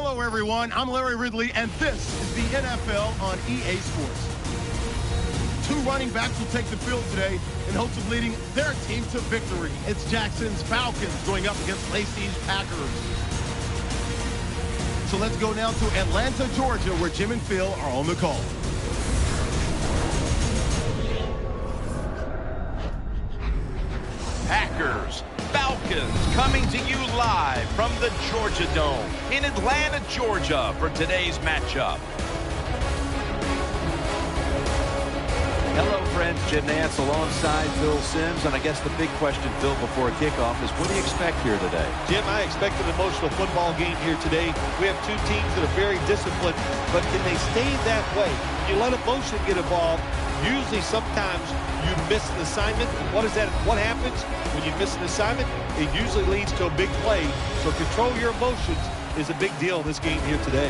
Hello, everyone. I'm Larry Ridley, and this is the NFL on EA Sports. Two running backs will take the field today in hopes of leading their team to victory. It's Jackson's Falcons going up against Lacey's Packers. So let's go now to Atlanta, Georgia, where Jim and Phil are on the call. Packers, Falcons, coming to you live from the Georgia Dome in Atlanta, Georgia for today's matchup. Hello, friends. Jim Nantz alongside Phil Simms. And I guess the big question, Phil, before kickoff is what do you expect here today? Jim, I expect an emotional football game here today. We have two teams that are very disciplined, but can they stay that way? You let emotion get involved. Usually, sometimes you miss an assignment. What is that? What happens when you miss an assignment? It usually leads to a big play. So control your emotions is a big deal in this game here today.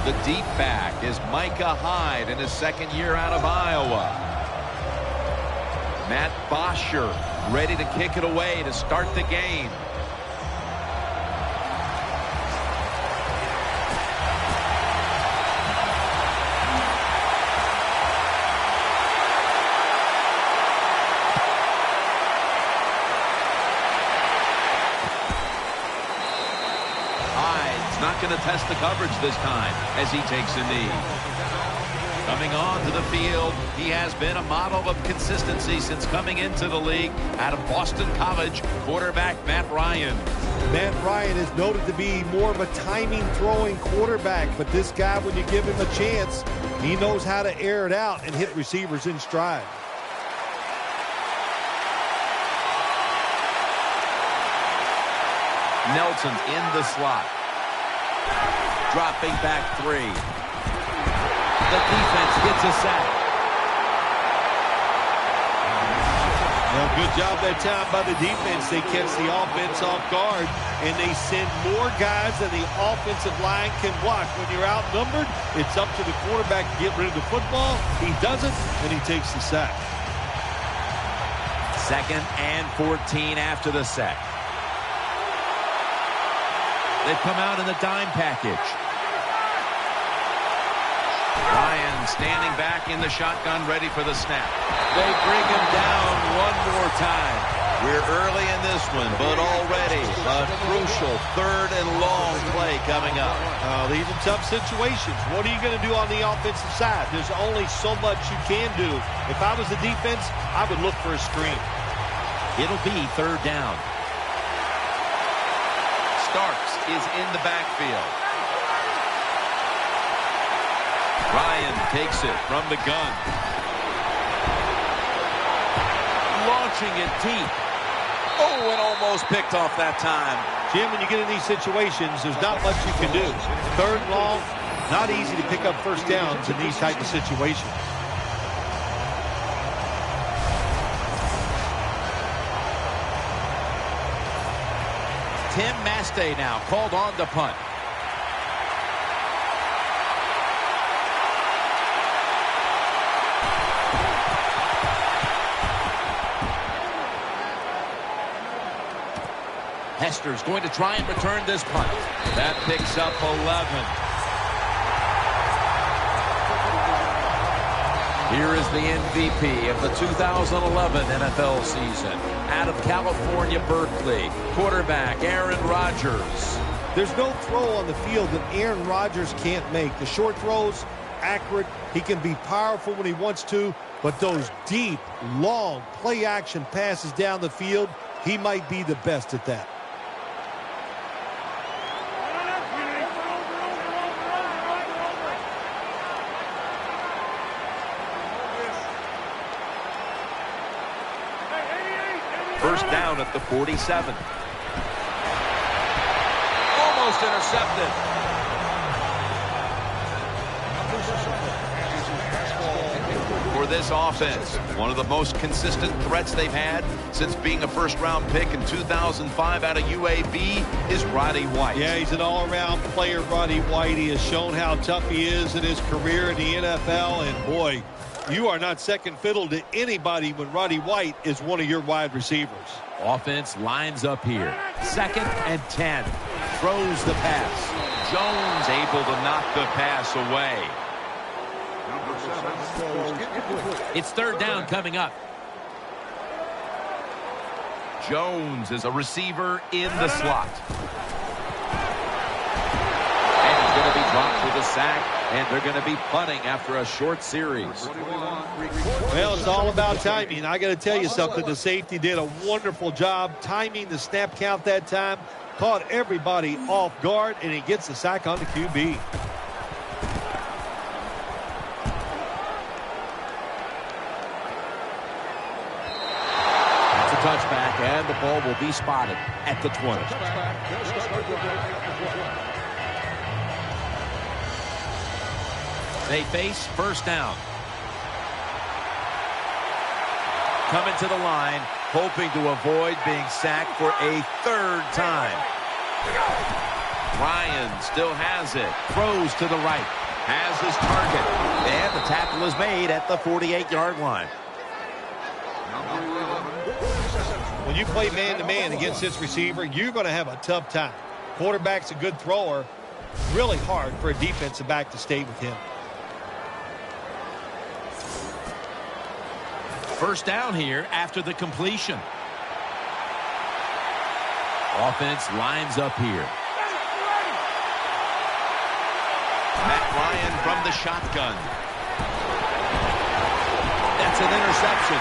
The deep back is Micah Hyde in his second year out of Iowa. Matt Bosher ready to kick it away to start the game. Not going to test the coverage this time as he takes a knee. Coming on to the field, he has been a model of consistency since coming into the league out of Boston College, quarterback Matt Ryan. Matt Ryan is noted to be more of a timing throwing quarterback, but this guy, when you give him a chance, he knows how to air it out and hit receivers in stride. Nelson in the slot. Dropping back three. The defense gets a sack. Well, good job that time by the defense. They catch the offense off guard, and they send more guys than the offensive line can block. When you're outnumbered, it's up to the quarterback to get rid of the football. He doesn't, and he takes the sack. 2nd and 14 after the sack. They've come out in the dime package. Ryan standing back in the shotgun, ready for the snap. They bring him down one more time. We're early in this one, but already a crucial 3rd and long play coming up. These are tough situations. What are you going to do on the offensive side? There's only so much you can do. If I was the defense, I would look for a screen. It'll be 3rd down. Starks is in the backfield. Ryan takes it from the gun. Launching it deep. Oh, and almost picked off that time. Jim, when you get in these situations, there's not much you can do. 3rd and long, not easy to pick up first downs in these type of situations. Tim Mastay now called on to punt. Hester's going to try and return this punt. That picks up 11. Here is the MVP of the 2011 NFL season. Out of California, Berkeley, quarterback Aaron Rodgers. There's no throw on the field that Aaron Rodgers can't make. The short throws, accurate. He can be powerful when he wants to, but those deep, long, play-action passes down the field, he might be the best at that. First down at the 47. Almost intercepted. For this offense, one of the most consistent threats they've had since being a first-round pick in 2005 out of UAB is Roddy White. Yeah, he's an all-around player, Roddy White. He has shown how tough he is in his career in the NFL, and boy, You are not second fiddle to anybody when Roddy White is one of your wide receivers. Offense lines up here. 2nd and 10. Throws the pass. Jones able to knock the pass away. It's 3rd down coming up. Jones is a receiver in the slot. And he's going to be dropped for the sack, and they're going to be punting after a short series. Well, it's all about timing. I got to tell you something. The safety did a wonderful job timing the snap count that time. Caught everybody off guard, and he gets the sack on the QB. That's a touchback, and the ball will be spotted at the 20. They face 1st down. Coming to the line, hoping to avoid being sacked for a 3rd time. Ryan still has it. Throws to the right. Has his target. And the tackle is made at the 48-yard line. When you play man-to-man against this receiver, you're going to have a tough time. Quarterback's a good thrower. Really hard for a defensive back to stay with him. 1st down here after the completion. Offense lines up here. Matt Ryan from the shotgun. That's an interception.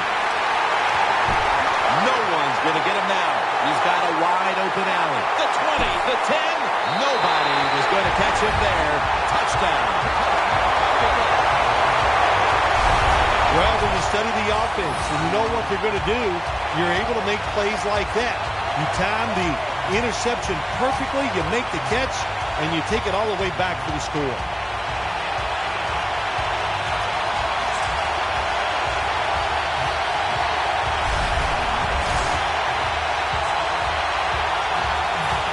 No one's going to get him now. He's got a wide open alley. The 20, the 10. Nobody was going to catch him there. Touchdown. Well, when you study the offense and you know what they're going to do, you're able to make plays like that. You time the interception perfectly, you make the catch, and you take it all the way back for the score.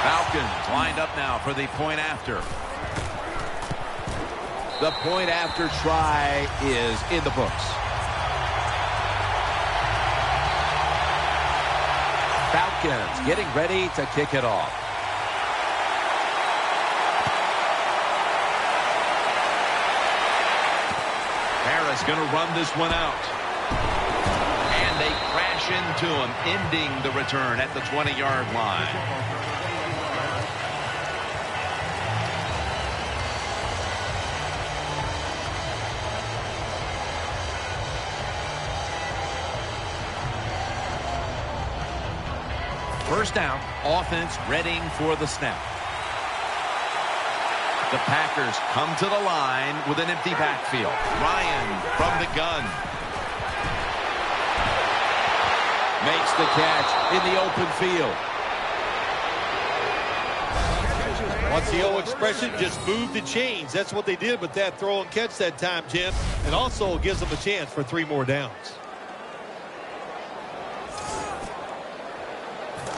Falcons lined up now for the point after. The point after try is in the books. Falcons getting ready to kick it off. Harris going to run this one out. And they crash into him, ending the return at the 20-yard line. First down, offense readying for the snap. The Packers come to the line with an empty backfield. Ryan from the gun. Makes the catch in the open field. What's the old expression? Just move the chains. That's what they did with that throw and catch that time, Jim. And also gives them a chance for 3 more downs.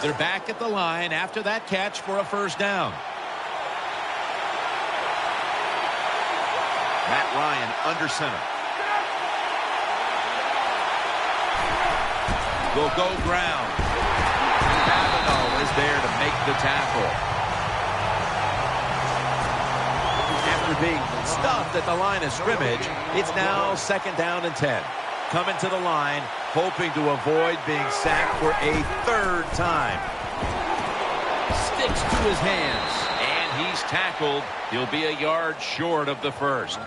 They're back at the line after that catch for a first down. Matt Ryan under center. Will go ground. Cavanaugh is there to make the tackle. After being stuffed at the line of scrimmage, it's now 2nd down and 10. Coming to the line, hoping to avoid being sacked for a 3rd time. Sticks to his hands. And he's tackled. He'll be a yard short of the first.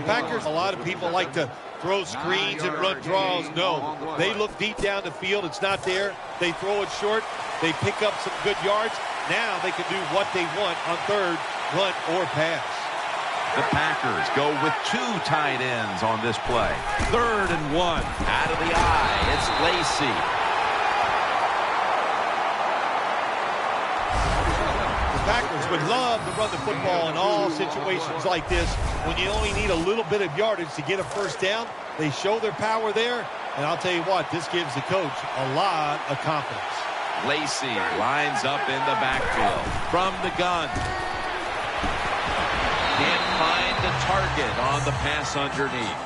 Packers, a lot of people like to throw screens and run draws. No, they look deep down the field. It's not there. They throw it short. They pick up some good yards. Now they can do what they want on 3rd, run or pass. The Packers go with 2 tight ends on this play. 3rd and 1. Out of the eye, it's Lacy. The Packers would love to run the football in all situations like this. When you only need a little bit of yardage to get a first down, they show their power there. And I'll tell you what, this gives the coach a lot of confidence. Lacy lines up in the backfield. From the gun. Can't find the target on the pass underneath.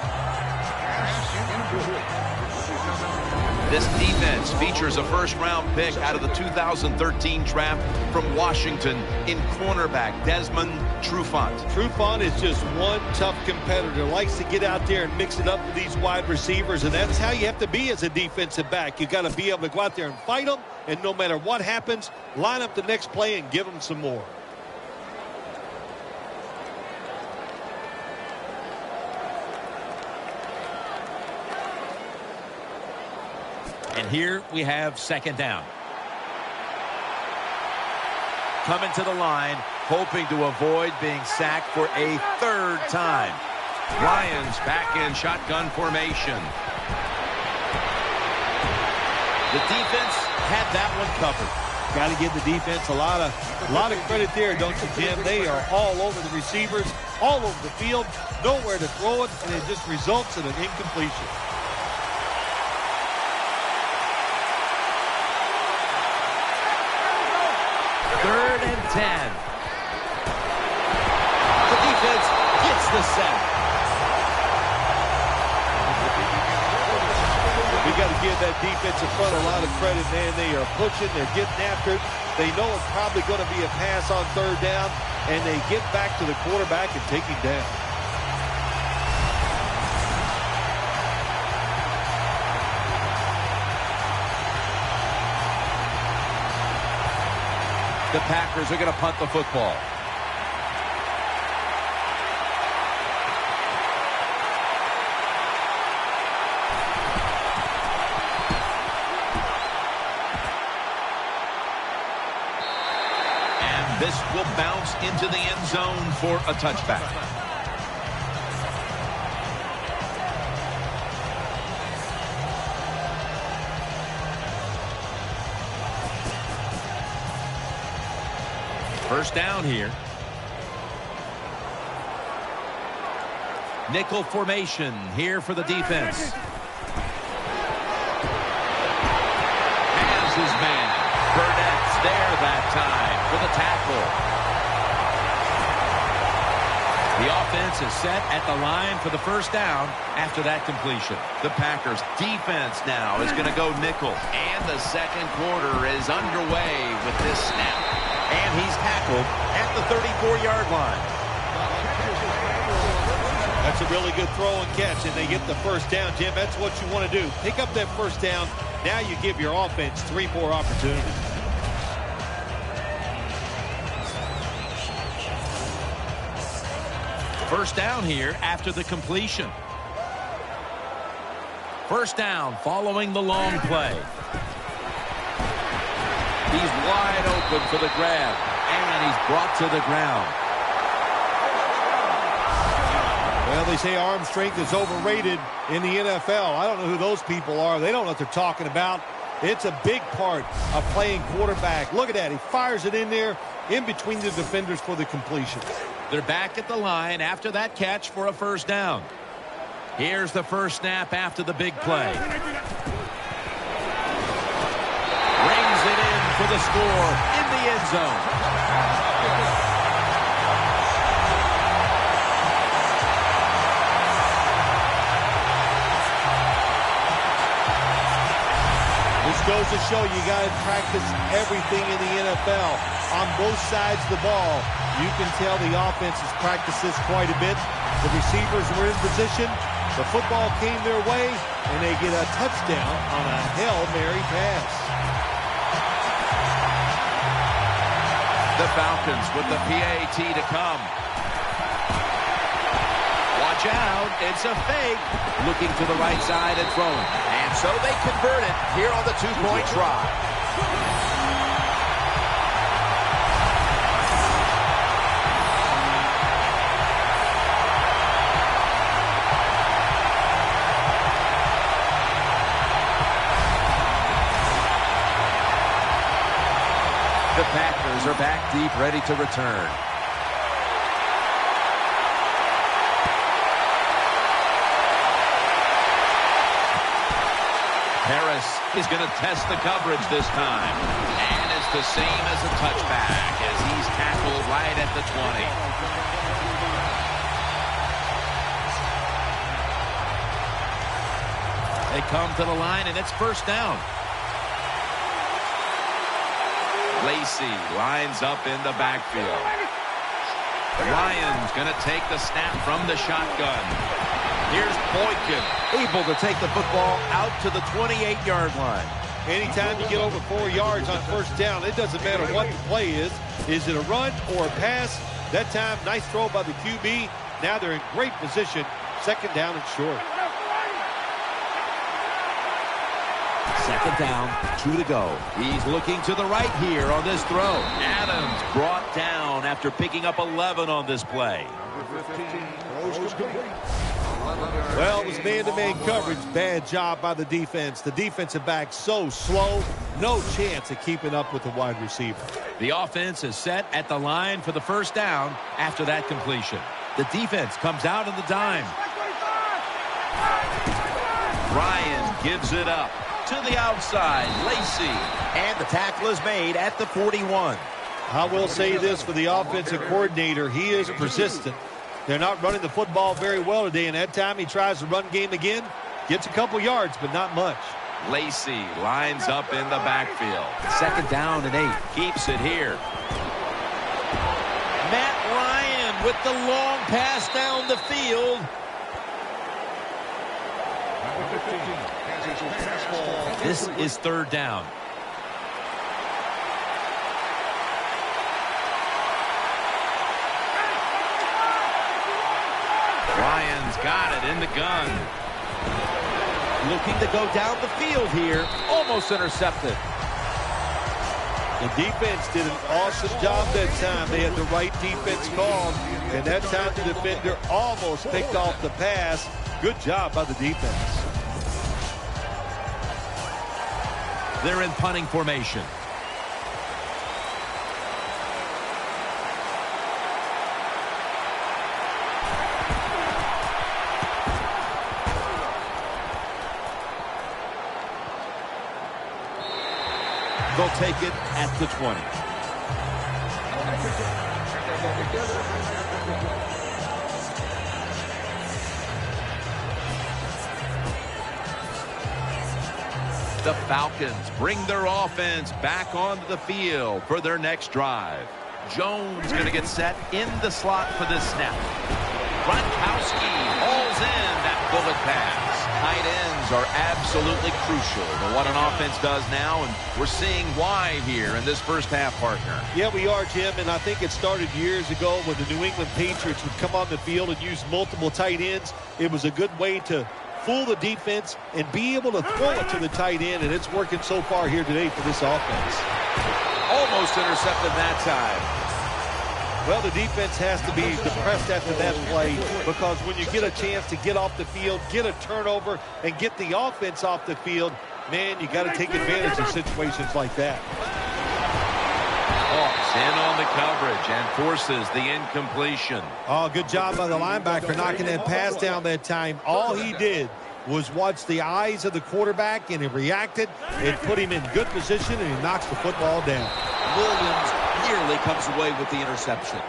This defense features a first-round pick out of the 2013 draft from Washington in cornerback Desmond Trufant. Trufant is just one tough competitor. Likes to get out there and mix it up with these wide receivers, and that's how you have to be as a defensive back. You got to be able to go out there and fight them, and no matter what happens, line up the next play and give them some more. And here we have second down. Coming to the line, hoping to avoid being sacked for a third time. Lions back in shotgun formation. The defense had that one covered. Got to give the defense a lot of credit there, don't you, Jim? They are all over the receivers, all over the field, nowhere to throw it, and it just results in an incompletion. Third and 10. The defense gets the sack. We got to give that defensive front a lot of credit, man. They are pushing, they're getting after it. They know it's probably going to be a pass on third down, and they get back to the quarterback and take him down. The Packers are going to punt the football. And this will bounce into the end zone for a touchback. First down here. Nickel formation here for the defense. Has his man. Burnett's there that time for the tackle. The offense is set at the line for the first down after that completion. The Packers defense now is going to go nickel. And the second quarter is underway with this snap. And he's tackled at the 34-yard line. That's a really good throw and catch, and they get the first down, Jim. That's what you want to do. Pick up that first down. Now you give your offense 3 more opportunities. First down here after the completion. First down following the long play. He's wide open for the grab, and he's brought to the ground. Well, they say arm strength is overrated in the NFL. I don't know who those people are. They don't know what they're talking about. It's a big part of playing quarterback. Look at that. He fires it in there in between the defenders for the completion. They're back at the line after that catch for a first down. Here's the first snap after the big play. Rings it in for the score in the end zone. This goes to show you got to practice everything in the NFL on both sides of the ball. You can tell the offense has practiced this quite a bit. The receivers were in position. The football came their way, and they get a touchdown on a Hail Mary pass. The Falcons with the PAT to come. Watch out, it's a fake. Looking to the right side and throwing. And so they convert it here on the two-point try. The Packers are back deep, ready to return. Harris is going to test the coverage this time. And it's the same as a touchback as he's tackled right at the 20. They come to the line, and it's first down. Lacey lines up in the backfield. Ryan's going to take the snap from the shotgun. Here's Boykin, able to take the football out to the 28-yard line. Anytime you get over 4 yards on first down, it doesn't matter what the play is. Is it a run or a pass? That time, nice throw by the QB. Now they're in great position. Second down and short. Second down, 2 to go. He's looking to the right here on this throw. Adams brought down after picking up 11 on this play. Well, it was man-to-man coverage. Bad job by the defense. The defensive back so slow. No chance of keeping up with the wide receiver. The offense is set at the line for the first down after that completion. The defense comes out in the dime. Ryan gives it up to the outside. Lacey. And the tackle is made at the 41. I will say this for the offensive coordinator. He is persistent. They're not running the football very well today, and that time he tries the run game again. Gets a couple yards, but not much. Lacey lines up in the backfield. Second down and 8. Keeps it here. Matt Ryan with the long pass down the field. This is third down. Ryan's got it in the gun. Looking to go down the field here. Almost intercepted. The defense did an awesome job that time. They had the right defense called. And that time the defender almost picked off the pass. Good job by the defense. They're in punting formation. They'll take it at the 20. The Falcons bring their offense back onto the field for their next drive. Jones going to get set in the slot for this snap. Gronkowski hauls in that bullet pass. Tight ends are absolutely crucial to what an offense does now, and we're seeing why here in this first half, partner. Yeah, we are, Jim, and I think it started years ago when the New England Patriots would come on the field and use multiple tight ends. It was a good way to fool the defense and be able to throw it to the tight end, and it's working so far here today for this offense. Almost intercepted that time. Well, the defense has to be depressed after that play, because when you get a chance to get off the field, get a turnover, and get the offense off the field, man, you got to take advantage of situations like that. Hawks in on the coverage and forces the incompletion. Oh, good job by the linebacker knocking that pass down that time. All he did was watch the eyes of the quarterback, and he reacted. It put him in good position, and he knocks the football down. Williams nearly comes away with the interception.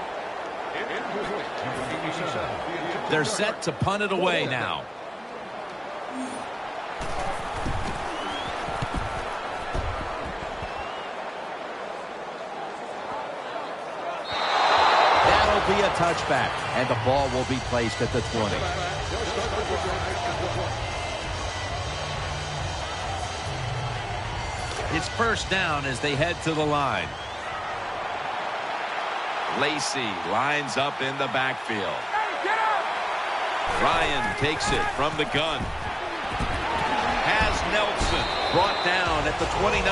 They're set to punt it away now. That'll be a touchback, and the ball will be placed at the 20. It's first down as they head to the line. Lacey lines up in the backfield. Ryan takes it from the gun. Has Nelson brought down at the 29.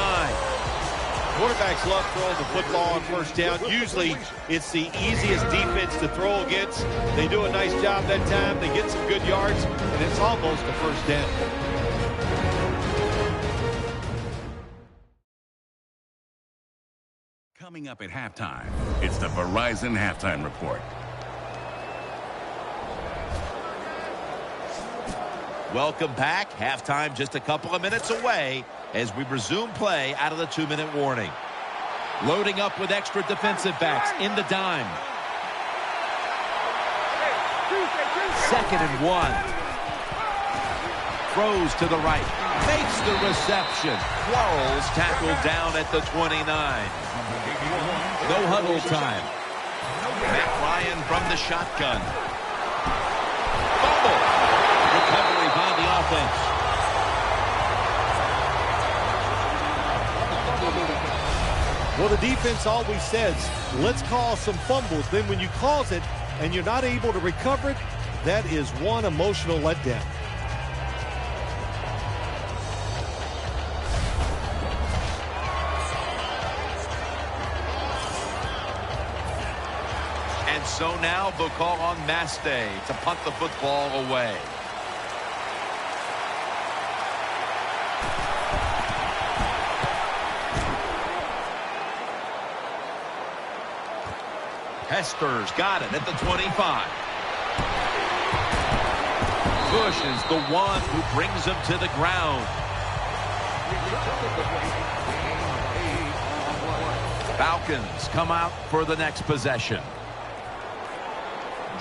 Quarterbacks love throwing the football on first down. Usually it's the easiest defense to throw against. They do a nice job that time. They get some good yards, and it's almost a first down. Coming up at halftime, it's the Verizon Halftime Report. Welcome back. Halftime just a couple of minutes away as we resume play out of the 2-minute warning. Loading up with extra defensive backs in the dime. 2nd and 1. throws to the right, makes the reception. Quarles tackled down at the 29. No huddle time. Matt Ryan from the shotgun. Fumble. Recovery by the offense. Well, the defense always says, let's cause some fumbles. Then when you cause it and you're not able to recover it, that is one emotional letdown. And so now they'll call on Maste to punt the football away. Hester's got it at the 25. Bush is the one who brings him to the ground. Falcons come out for the next possession.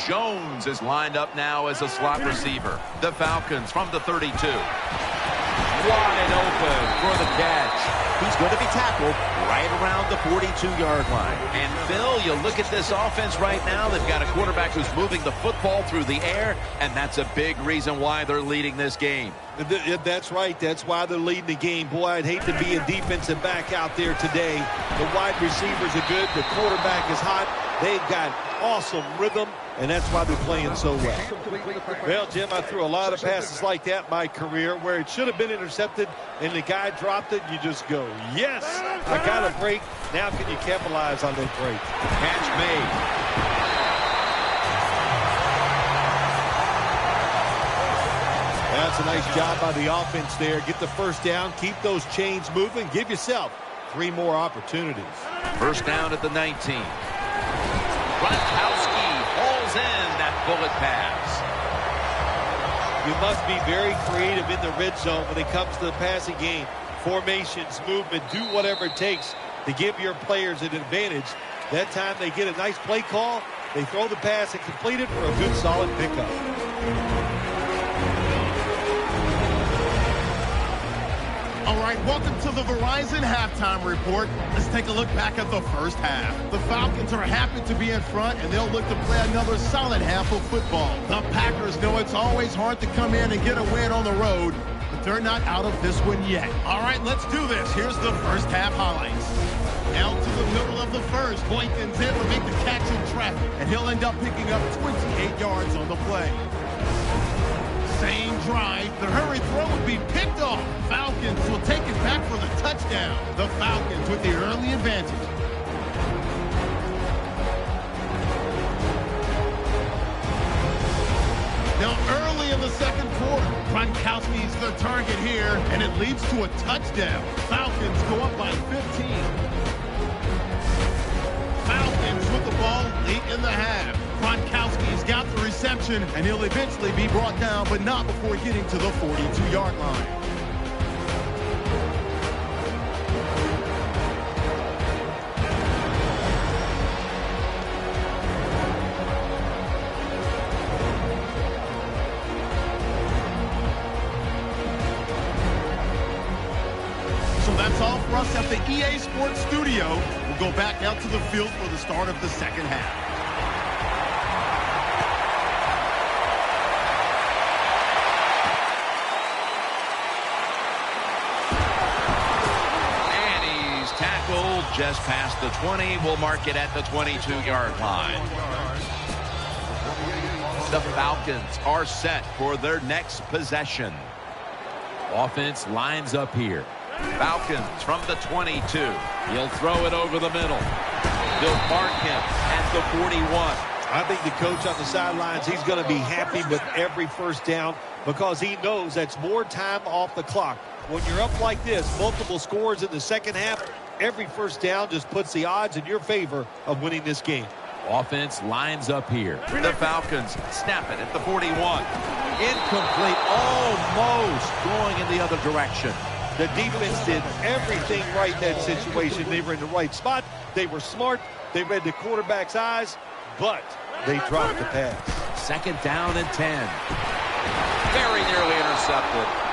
Jones is lined up now as a slot receiver. The Falcons from the 32. Wide open for the catch. He's going to be tackled right around the 42-yard line. And Phil, you look at this offense right now, they've got a quarterback who's moving the football through the air, and that's a big reason why they're leading this game. That's right. That's why they're leading the game. Boy, I'd hate to be a defensive back out there today. The wide receivers are good. The quarterback is hot. They've got awesome rhythm, and that's why they're playing so well. Well, Jim, I threw a lot of passes like that in my career where it should have been intercepted, and the guy dropped it, and you just go, yes, I got a break. Now can you capitalize on that break? Catch made. That's a nice job by the offense there. Get the first down, keep those chains moving, give yourself 3 more opportunities. First down at the 19. Gronkowski hauls in that bullet pass. You must be very creative in the red zone when it comes to the passing game. Formations, movement, do whatever it takes to give your players an advantage. That time they get a nice play call, they throw the pass and complete it for a good solid pickup. All right, welcome to the Verizon Halftime Report. Let's take a look back at the first half. The Falcons are happy to be in front, and they'll look to play another solid half of football. The Packers know it's always hard to come in and get a win on the road, but they're not out of this one yet. All right, let's do this. Here's the first half highlights. Down to the middle of the first. Boykins in to make the catch in traffic, and he'll end up picking up 28 yards on the play. Same drive, the hurry throw would be picked off. Falcons will take it back for the touchdown. The Falcons with the early advantage. Now early in the second quarter, Gronkowski's the target here, and it leads to a touchdown. Falcons go up by 15. Falcons with the ball late in the half. Gronkowski's got the reception, and he'll eventually be brought down, but not before getting to the 42-yard line. So that's all for us at the EA Sports Studio. We'll go back out to the field for the start of the second half. Just past the 20. We'll mark it at the 22-yard line. The Falcons are set for their next possession. Offense lines up here. Falcons from the 22. He'll throw it over the middle. They'll mark him at the 41. I think the coach on the sidelines, he's going to be happy with every first down because he knows that's more time off the clock. When you're up like this, multiple scores in the second half, every first down just puts the odds in your favor of winning this game. Offense lines up here. The Falcons snap it at the 41. Incomplete, almost going in the other direction. The defense did everything right in that situation. They were in the right spot. They were smart. They read the quarterback's eyes, but they dropped the pass. Second down and 10. Very nearly intercepted.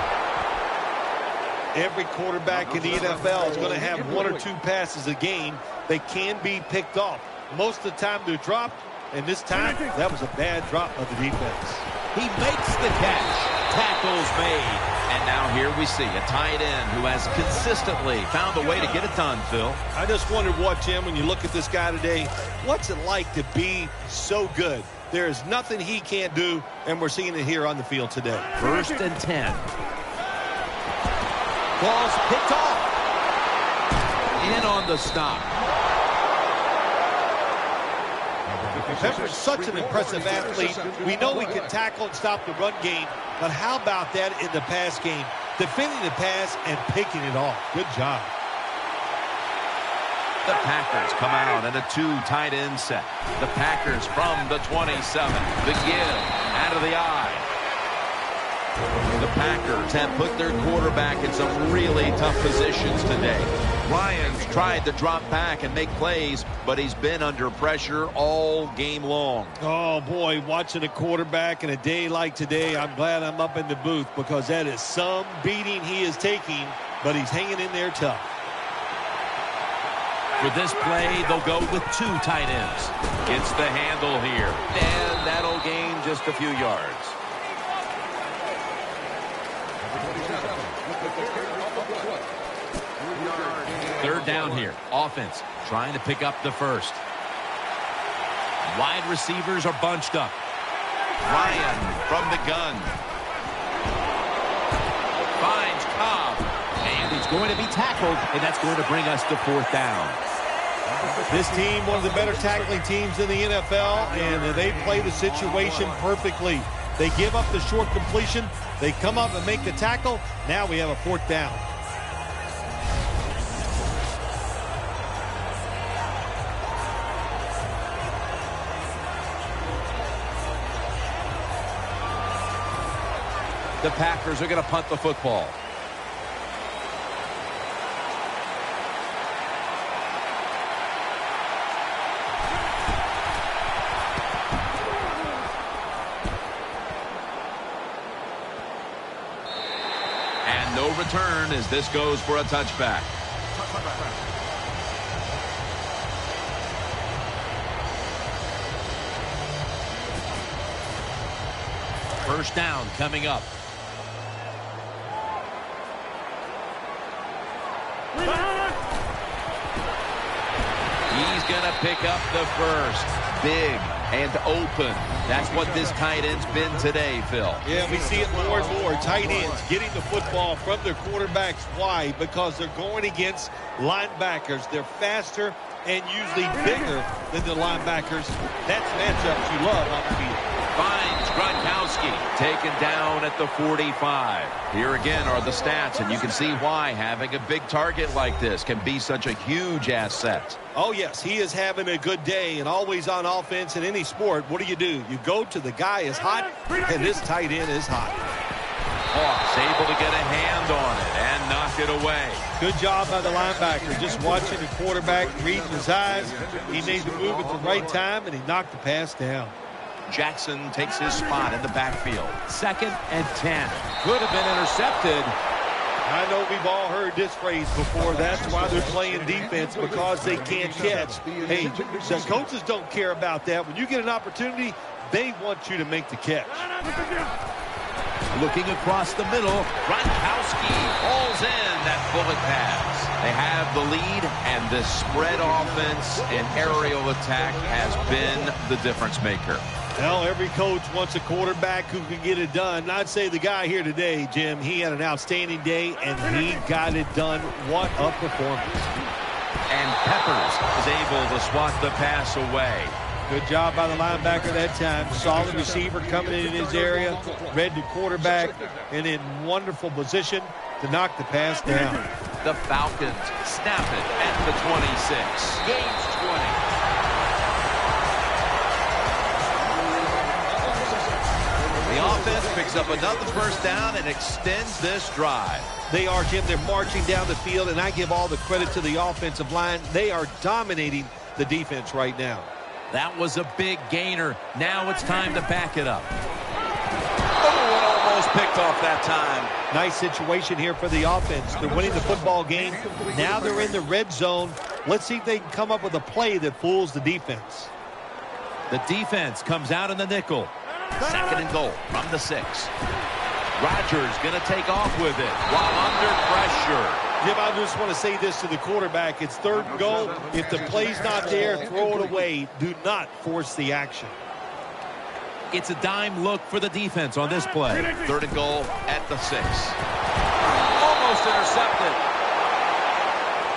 Every quarterback in the NFL is going to have 1 or 2 passes a game that can be picked off. Most of the time they're dropped, and this time that was a bad drop of the defense. He makes the catch. Tackle's made. And now here we see a tight end who has consistently found a way to get it done, Phil. I just wondered what, Jim, when you look at this guy today, what's it like to be so good? There is nothing he can't do, and we're seeing it here on the field today. 1st and 10. Ball's picked off. In on the stop. Pepper's such an impressive athlete. We know he can tackle and stop the run game, but how about that in the pass game? Defending the pass and picking it off. Good job. The Packers come out in a 2 tight end set. The Packers from the 27. The give out of the eye. The Packers have put their quarterback in some really tough positions today. Ryan's tried to drop back and make plays, but he's been under pressure all game long. Oh, boy, watching a quarterback in a day like today, I'm glad I'm up in the booth because that is some beating he is taking, but he's hanging in there tough. For this play, they'll go with 2 tight ends. Gets the handle here, and that'll gain just a few yards. Third down here. Offense trying to pick up the first. Wide receivers are bunched up. Ryan from the gun. Finds Cobb. And he's going to be tackled, and that's going to bring us to 4th down. This team, one of the better tackling teams in the NFL, and they play the situation perfectly. They give up the short completion. They come up and make the tackle. Now we have a 4th down. The Packers are going to punt the football. And no return as this goes for a touchback. First down coming up. He's going to pick up the first. Big and open. That's what this tight end's been today, Phil. Yeah, we see it more and more. Tight ends getting the football from their quarterbacks. Why? Because they're going against linebackers. They're faster and usually bigger than the linebackers. That's matchups you love on the field. Finds Gronkowski, taken down at the 45. Here again are the stats, and you can see why having a big target like this can be such a huge asset. Oh, yes, he is having a good day, and always on offense in any sport. What do? You go to the guy is hot, and this tight end is hot. Hawks able to get a hand on it and knock it away. Good job by the linebacker. Just watching the quarterback, reading his eyes. He made the move at the right time, and he knocked the pass down. Jackson takes his spot in the backfield. 2nd and 10. Could have been intercepted. I know we've all heard this phrase before. That's why they're playing defense, because they can't catch. Hey, the coaches don't care about that. When you get an opportunity, they want you to make the catch. Looking across the middle, Gronkowski hauls in that bullet pass. They have the lead, and this spread offense and aerial attack has been the difference maker. Well, every coach wants a quarterback who can get it done. And I'd say the guy here today, Jim, he had an outstanding day, and he got it done. What a performance. And Peppers is able to swat the pass away. Good job by the linebacker that time. Solid receiver coming in his area. Read the quarterback and in wonderful position to knock the pass down. The Falcons snap it at the 26. Gains 20. The offense picks up another first down and extends this drive. They are, Jim. They're marching down the field, and I give all the credit to the offensive line. They are dominating the defense right now. That was a big gainer. Now it's time to back it up. Oh, it almost picked off that time. Nice situation here for the offense. They're winning the football game. Now they're in the red zone. Let's see if they can come up with a play that fools the defense. The defense comes out in the nickel. 2nd and goal from the 6. Rodgers going to take off with it while under pressure. Jim, I just want to say this to the quarterback. It's 3rd and goal. If the play's not there, throw it away. Do not force the action. It's a dime look for the defense on this play. 3rd and goal at the 6. Almost intercepted.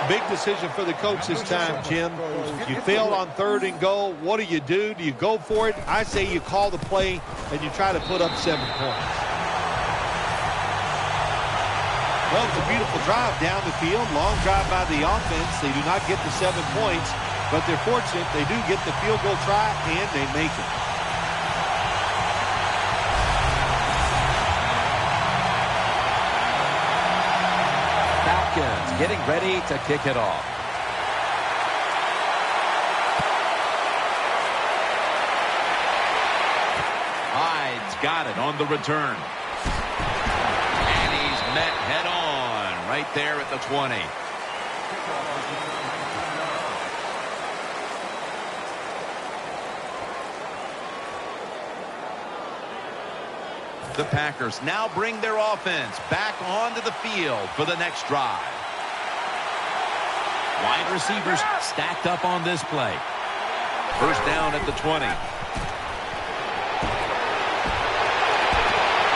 Big decision for the coach this time, Jim. You failed on 3rd and goal. What do? Do you go for it? I say you call the play and you try to put up 7 points. Well, it's a beautiful drive down the field. Long drive by the offense. They do not get the 7 points, but they're fortunate. They do get the field goal try, and they make it. Falcons getting ready to kick it off. Hyde's got it on the return. Met head on right there at the 20. The Packers now bring their offense back onto the field for the next drive. Wide receivers stacked up on this play. 1st down at the 20.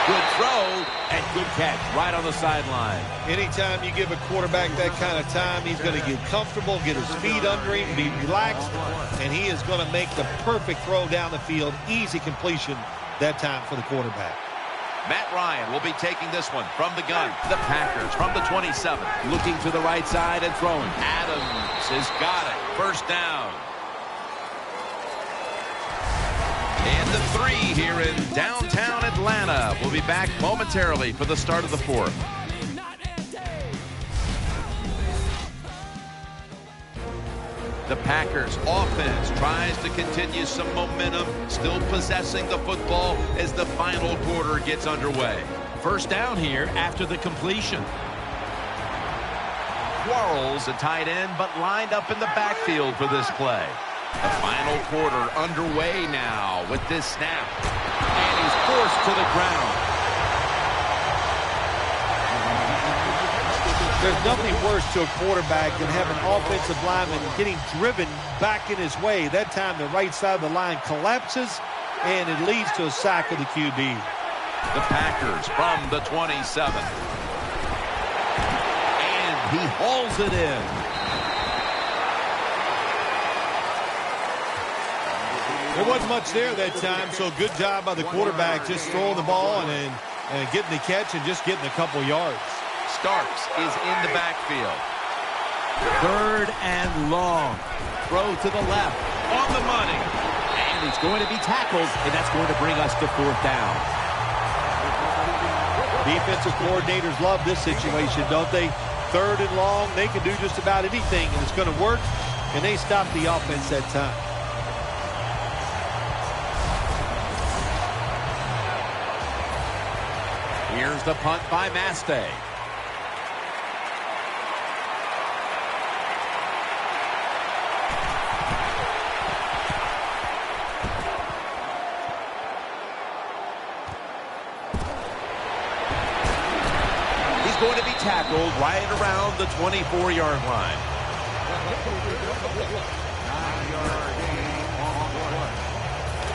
Good throw and good catch right on the sideline. Anytime you give a quarterback that kind of time, he's going to get comfortable, get his feet under him, be relaxed, and he is going to make the perfect throw down the field. Easy completion that time for the quarterback. Matt Ryan will be taking this one from the gun. The Packers from the 27. Looking to the right side and throwing. Adams has got it. 1st down. And the 3 here in downtown Atlanta. We'll be back momentarily for the start of the 4th. The Packers offense tries to continue some momentum, still possessing the football as the final quarter gets underway. 1st down here after the completion. Quarles, a tight end, but lined up in the backfield for this play. The final quarter underway now with this snap. And he's forced to the ground. There's nothing worse to a quarterback than having an offensive lineman getting driven back in his way. That time the right side of the line collapses, and it leads to a sack of the QB. The Packers from the 27. And he hauls it in. There wasn't much there that time, so good job by the quarterback just throwing the ball and getting the catch and just getting a couple yards. Starks is in the backfield. 3rd and long. Throw to the left. On the money. And he's going to be tackled, and that's going to bring us to 4th down. Defensive coordinators love this situation, don't they? 3rd and long, they can do just about anything, and it's going to work, and they stop the offense that time. Here's the punt by Mastay. He's going to be tackled right around the 24-yard line.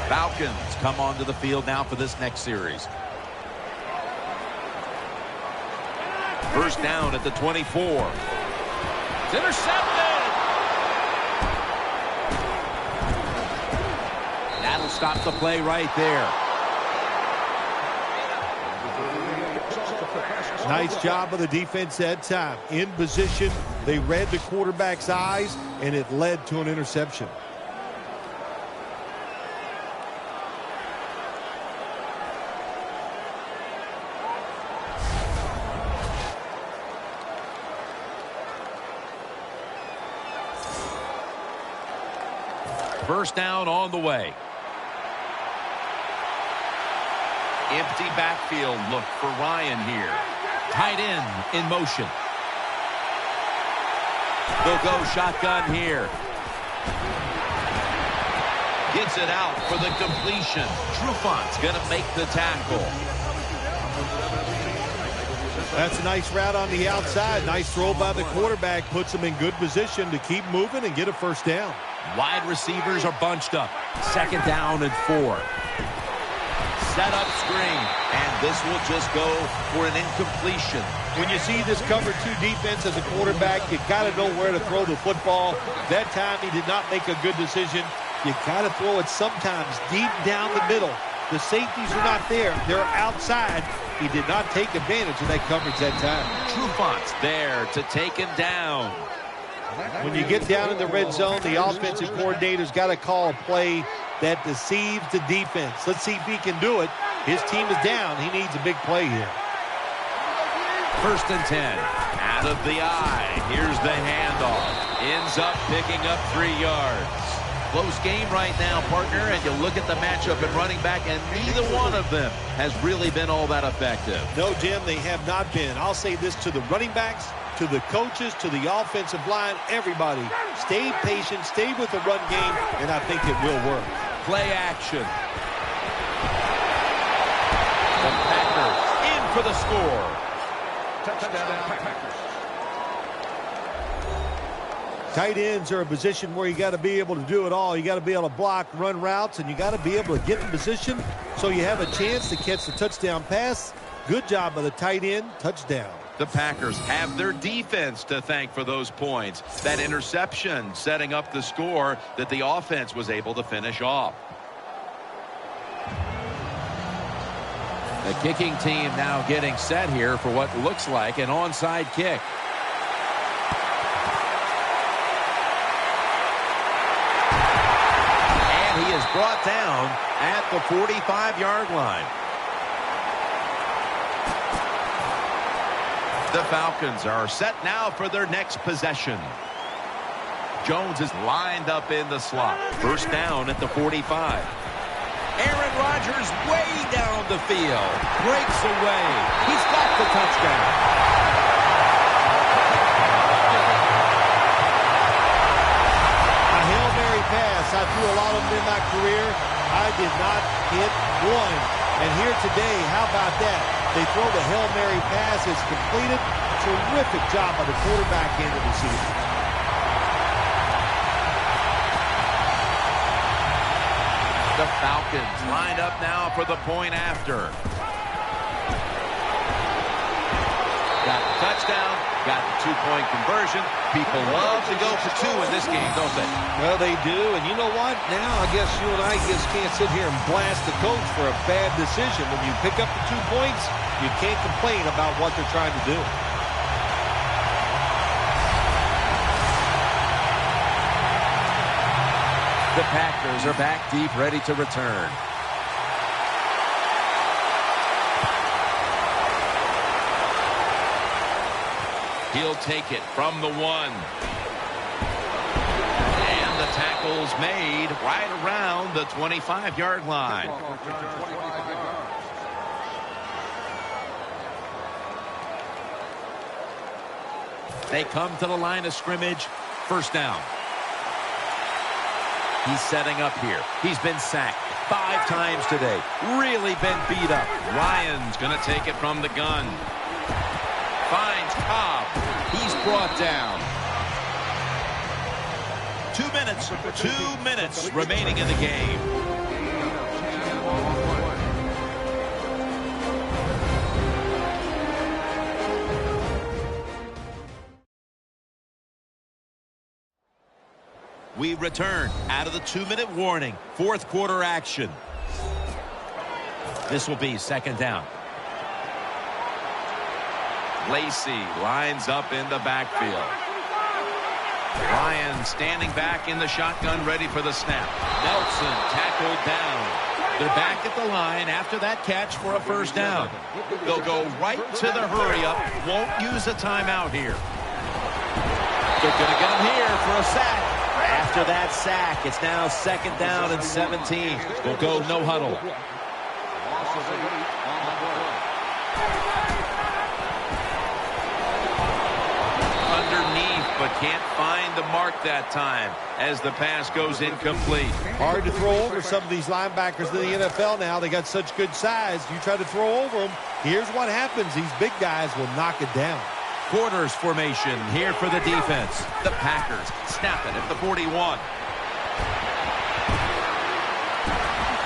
Falcons come onto the field now for this next series. 1st down at the 24. It's intercepted. That'll stop the play right there. Nice job of the defense that time. In position, they read the quarterback's eyes, and it led to an interception. First down on the way. Empty backfield look for Ryan here. Tight end in motion. They'll go shotgun here. Gets it out for the completion. Trufant's going to make the tackle. That's a nice route on the outside. Nice throw by the quarterback. Puts him in good position to keep moving and get a first down. Wide receivers are bunched up. 2nd down and 4. Set up screen. And this will just go for an incompletion. When you see this cover 2 defense as a quarterback, you got to know where to throw the football. That time he did not make a good decision. You got to throw it sometimes deep down the middle. The safeties are not there. They're outside. He did not take advantage of that coverage that time. Trufant's there to take him down. When you get down in the red zone, the offensive coordinator's got to call a play that deceives the defense. Let's see if he can do it. His team is down. He needs a big play here. 1st and 10. Out of the eye. Here's the handoff. Ends up picking up 3 yards. Close game right now, partner, and you look at the matchup at running back, and neither one of them has really been all that effective. No, Jim, they have not been. I'll say this to the running backs, to the coaches, to the offensive line, everybody. Stay patient, stay with the run game, and I think it will work. Play action. The Packers in for the score. Touchdown, Packers. Tight ends are a position where you got to be able to do it all. You got to be able to block, run routes, and you got to be able to get in position so you have a chance to catch the touchdown pass. Good job by the tight end. Touchdown. The Packers have their defense to thank for those points. That interception setting up the score that the offense was able to finish off. The kicking team now getting set here for what looks like an onside kick. He is brought down at the 45-yard line. The Falcons are set now for their next possession. Jones is lined up in the slot. 1st down at the 45. Aaron Rodgers way down the field. Breaks away. He's got the touchdown. Pass. I threw a lot of them in my career. I did not hit one. And here today, how about that? They throw the Hail Mary pass. It's completed. Terrific job by the quarterback and the receiver. The Falcons lined up now for the point after. Got the touchdown, got the 2-point conversion. People love to go for 2 in this game, don't they? Well, they do. And you know what? Now I guess you and I just can't sit here and blast the coach for a bad decision. When you pick up the 2 points, you can't complain about what they're trying to do. The Packers are back deep, ready to return. He'll take it from the 1. And the tackle's made right around the 25-yard line. They come to the line of scrimmage. 1st down. He's setting up here. He's been sacked 5 times today. Really been beat up. Ryan's going to take it from the gun. Finds Cobb. He's brought down. 2 minutes remaining in the game. We return out of the 2-minute warning. 4th quarter action. This will be 2nd down. Lacey lines up in the backfield. Ryan standing back in the shotgun, ready for the snap. Nelson tackled down. They're back at the line after that catch for a 1st down. They'll go right to the hurry-up. Won't use a timeout here. They're going to get him here for a sack. After that sack, it's now 2nd down and 17. We'll go no huddle. Underneath, but can't find the mark that time as the pass goes incomplete. Hard to throw over some of these linebackers in the NFL now. They got such good size. You try to throw over them, here's what happens. These big guys will knock it down. Quarters formation here for the defense. The Packers snap it at the 41.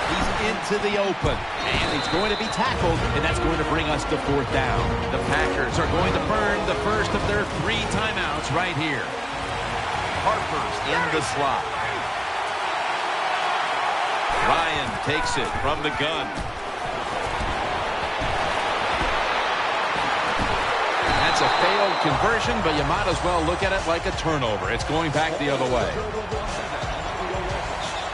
He's into the open, and he's going to be tackled, and that's going to bring us to 4th down. The Packers are going to burn the first of their 3 timeouts right here. Harper's in the slot. Ryan takes it from the gun. That's a failed conversion, but you might as well look at it like a turnover. It's going back the other way.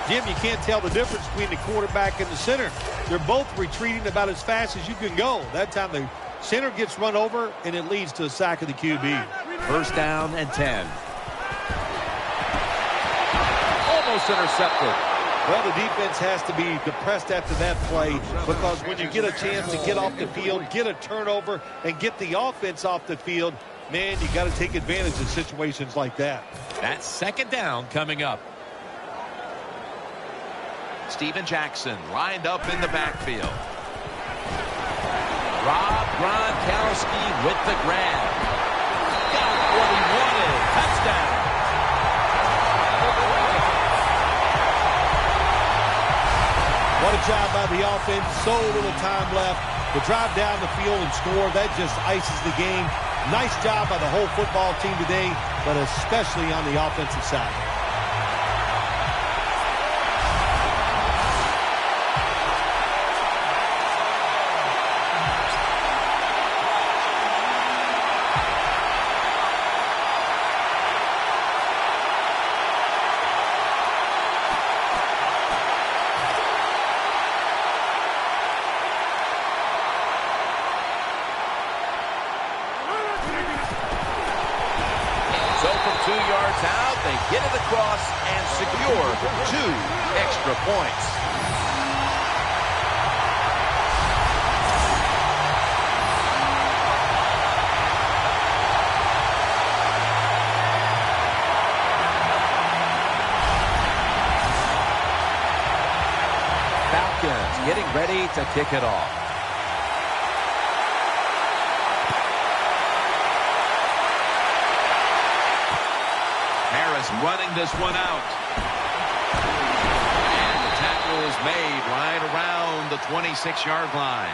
Jim, you can't tell the difference between the quarterback and the center. They're both retreating about as fast as you can go. That time the center gets run over, and it leads to a sack of the QB. 1st down and 10. Almost intercepted. Well, the defense has to be depressed after that play, because when you get a chance to get off the field, get a turnover, and get the offense off the field, man, you got to take advantage of situations like that. That's 2nd down coming up. Steven Jackson lined up in the backfield. Rob Gronkowski with the grab. Got what he wanted. Touchdown. What a job by the offense. So little time left to drive down the field and score. That just ices the game. Nice job by the whole football team today, but especially on the offensive side. So from 2 yards out, they get it across and secure 2 extra points. Falcons getting ready to kick it off. Running this one out. And the tackle is made right around the 26-yard line.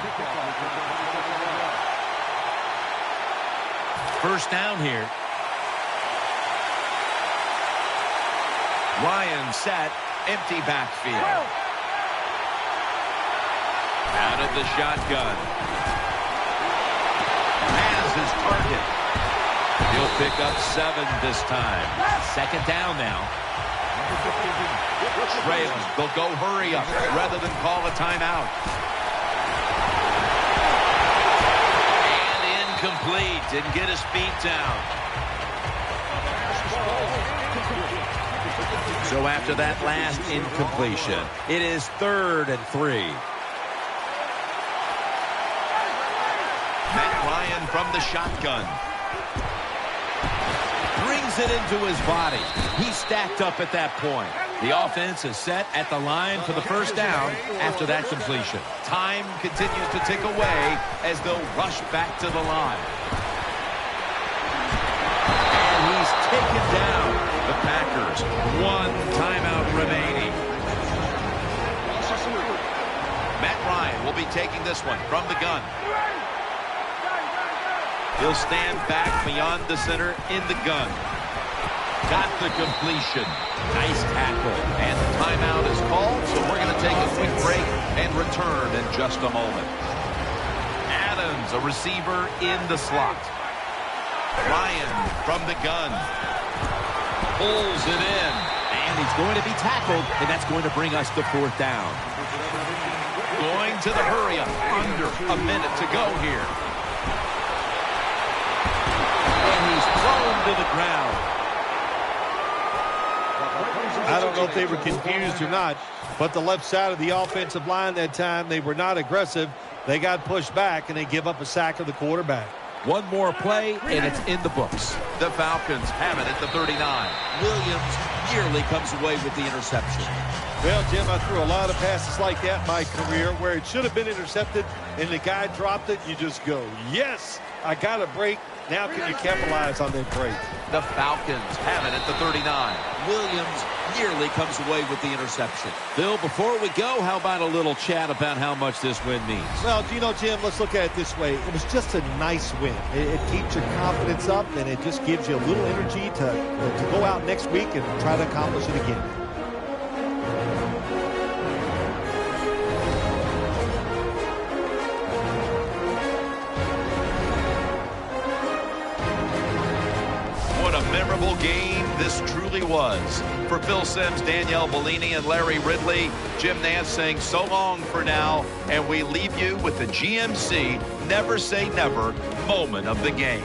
1st down here. Ryan set, empty backfield. Out of the shotgun. Has his target. He'll pick up 7 this time. 2nd down now. Trailing. They'll go hurry up rather than call a timeout. And incomplete. Didn't get his feet down. So after that last incompletion, it is 3rd and 3. Matt Ryan from the shotgun. Brings it into his body. He's stacked up at that point. The offense is set at the line for the 1st down after that completion. Time continues to tick away as they'll rush back to the line. And he's taken down. The Packers, 1 timeout remaining. Matt Ryan will be taking this one from the gun. He'll stand back beyond the center in the gun. Got the completion. Nice tackle. And the timeout is called, so we're going to take a quick break and return in just a moment. Adams, a receiver in the slot. Ryan from the gun. Pulls it in. And he's going to be tackled, and that's going to bring us to 4th down. Going to the hurry-up. Under a minute to go here. And he's thrown to the ground. I don't know if they were confused or not, but the left side of the offensive line that time, they were not aggressive. They got pushed back, and they give up a sack of the quarterback. One more play, and it's in the books. The Falcons have it at the 39. Williams nearly comes away with the interception. Well, Jim, I threw a lot of passes like that in my career where it should have been intercepted, and the guy dropped it. You just go, yes, I got a break. Now can you capitalize on that break? The Falcons have it at the 39. Williams nearly comes away with the interception. Phil, before we go, how about a little chat about how much this win means? Well, Jim, let's look at it this way. It was just a nice win. It keeps your confidence up, and it just gives you a little energy to go out next week and try to accomplish it again. Memorable game this truly was. For Phil Simms, Danielle Bellini, and Larry Ridley, Jim Nance saying so long for now, and we leave you with the GMC Never Say Never moment of the game.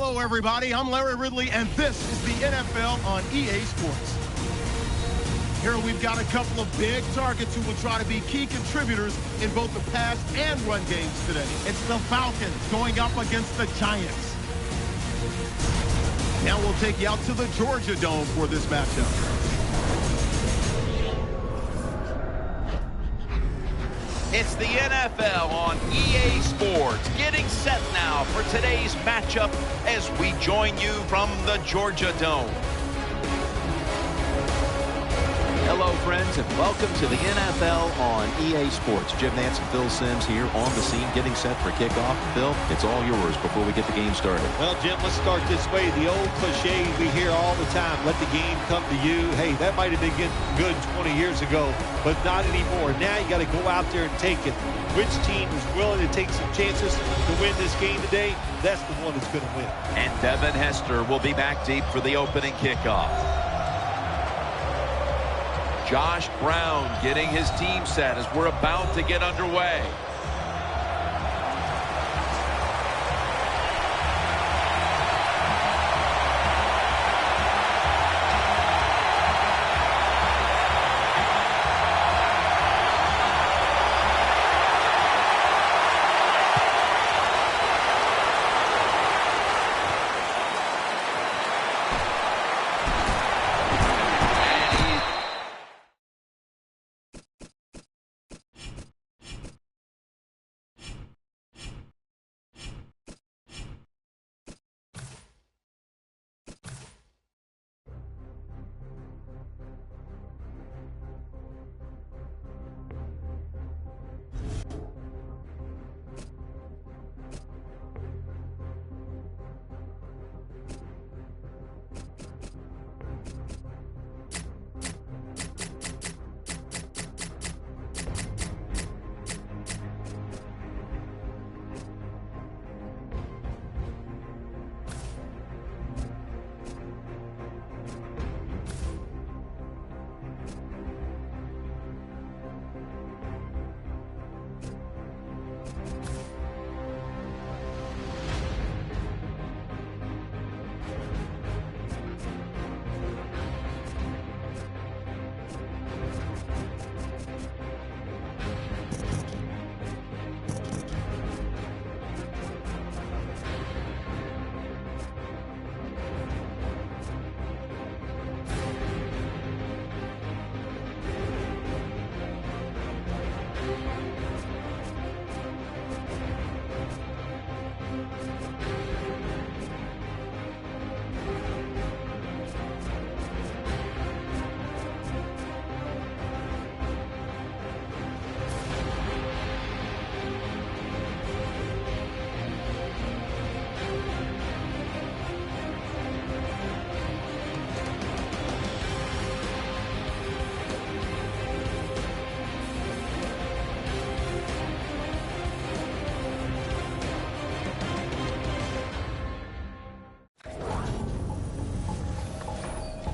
Hello, everybody. I'm Larry Ridley, and this is the NFL on EA Sports. Here we've got a couple of big targets who will try to be key contributors in both the pass and run games today. It's the Falcons going up against the Giants. Now we'll take you out to the Georgia Dome for this matchup. It's the NFL on EA Sports, getting set now for today's matchup as we join you from the Georgia Dome. Hello, friends, and welcome to the NFL on EA Sports. Jim Nance and Phil Simms here on the scene, getting set for kickoff. Phil, it's all yours before we get the game started. Well, Jim, let's start this way. The old cliche we hear all the time, let the game come to you. Hey, that might have been good 20 years ago, but not anymore. Now you got to go out there and take it. Which team is willing to take some chances to win this game today? That's the one that's going to win. And Devin Hester will be back deep for the opening kickoff. Josh Brown getting his team set as we're about to get underway.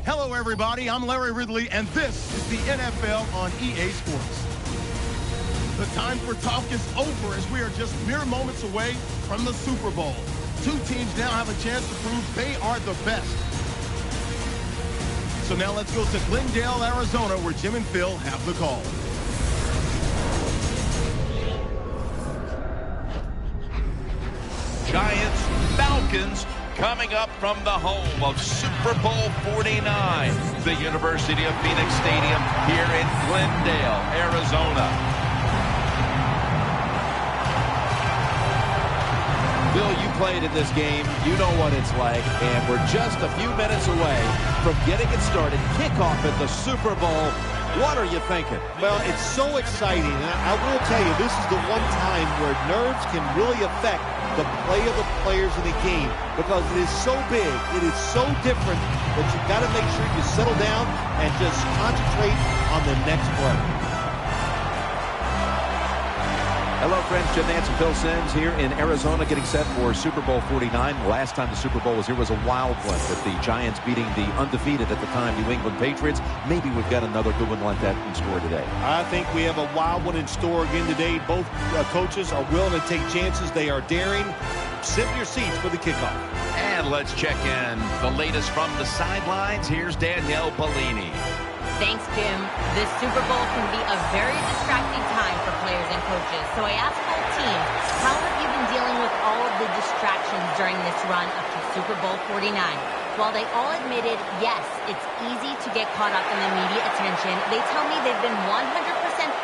Hello, everybody. I'm Larry Ridley, and this is the NFL on EA Sports. The time for talk is over as we are just mere moments away from the Super Bowl. Two teams now have a chance to prove they are the best. So now let's go to Glendale, Arizona, where Jim and Phil have the call. Giants, Falcons, coming up from the home of Super Bowl 49, the University of Phoenix Stadium here in Glendale, Arizona. Bill, you played in this game. You know what it's like, and we're just a few minutes away from getting it started. Kickoff at the Super Bowl. What are you thinking? Well, it's so exciting, and I will tell you, this is the one time where nerves can really affect the play of the players in the game because it is so big, it is so different that you've got to make sure you settle down and just concentrate on the next play. Hello, friends. Jim Nance and Phil Simms here in Arizona getting set for Super Bowl 49. The last time the Super Bowl was here was a wild one with the Giants beating the undefeated at the time New England Patriots. Maybe we've got another good one like that in store today. I think we have a wild one in store again today. Both coaches are willing to take chances. They are daring. Sit in your seats for the kickoff. And let's check in the latest from the sidelines. Here's Danielle Bellini. Thanks, Jim. This Super Bowl can be a very distracting time for players and coaches. So I asked both teams, how have you been dealing with all of the distractions during this run up to Super Bowl 49? While they all admitted, yes, it's easy to get caught up in the media attention, they tell me they've been 100%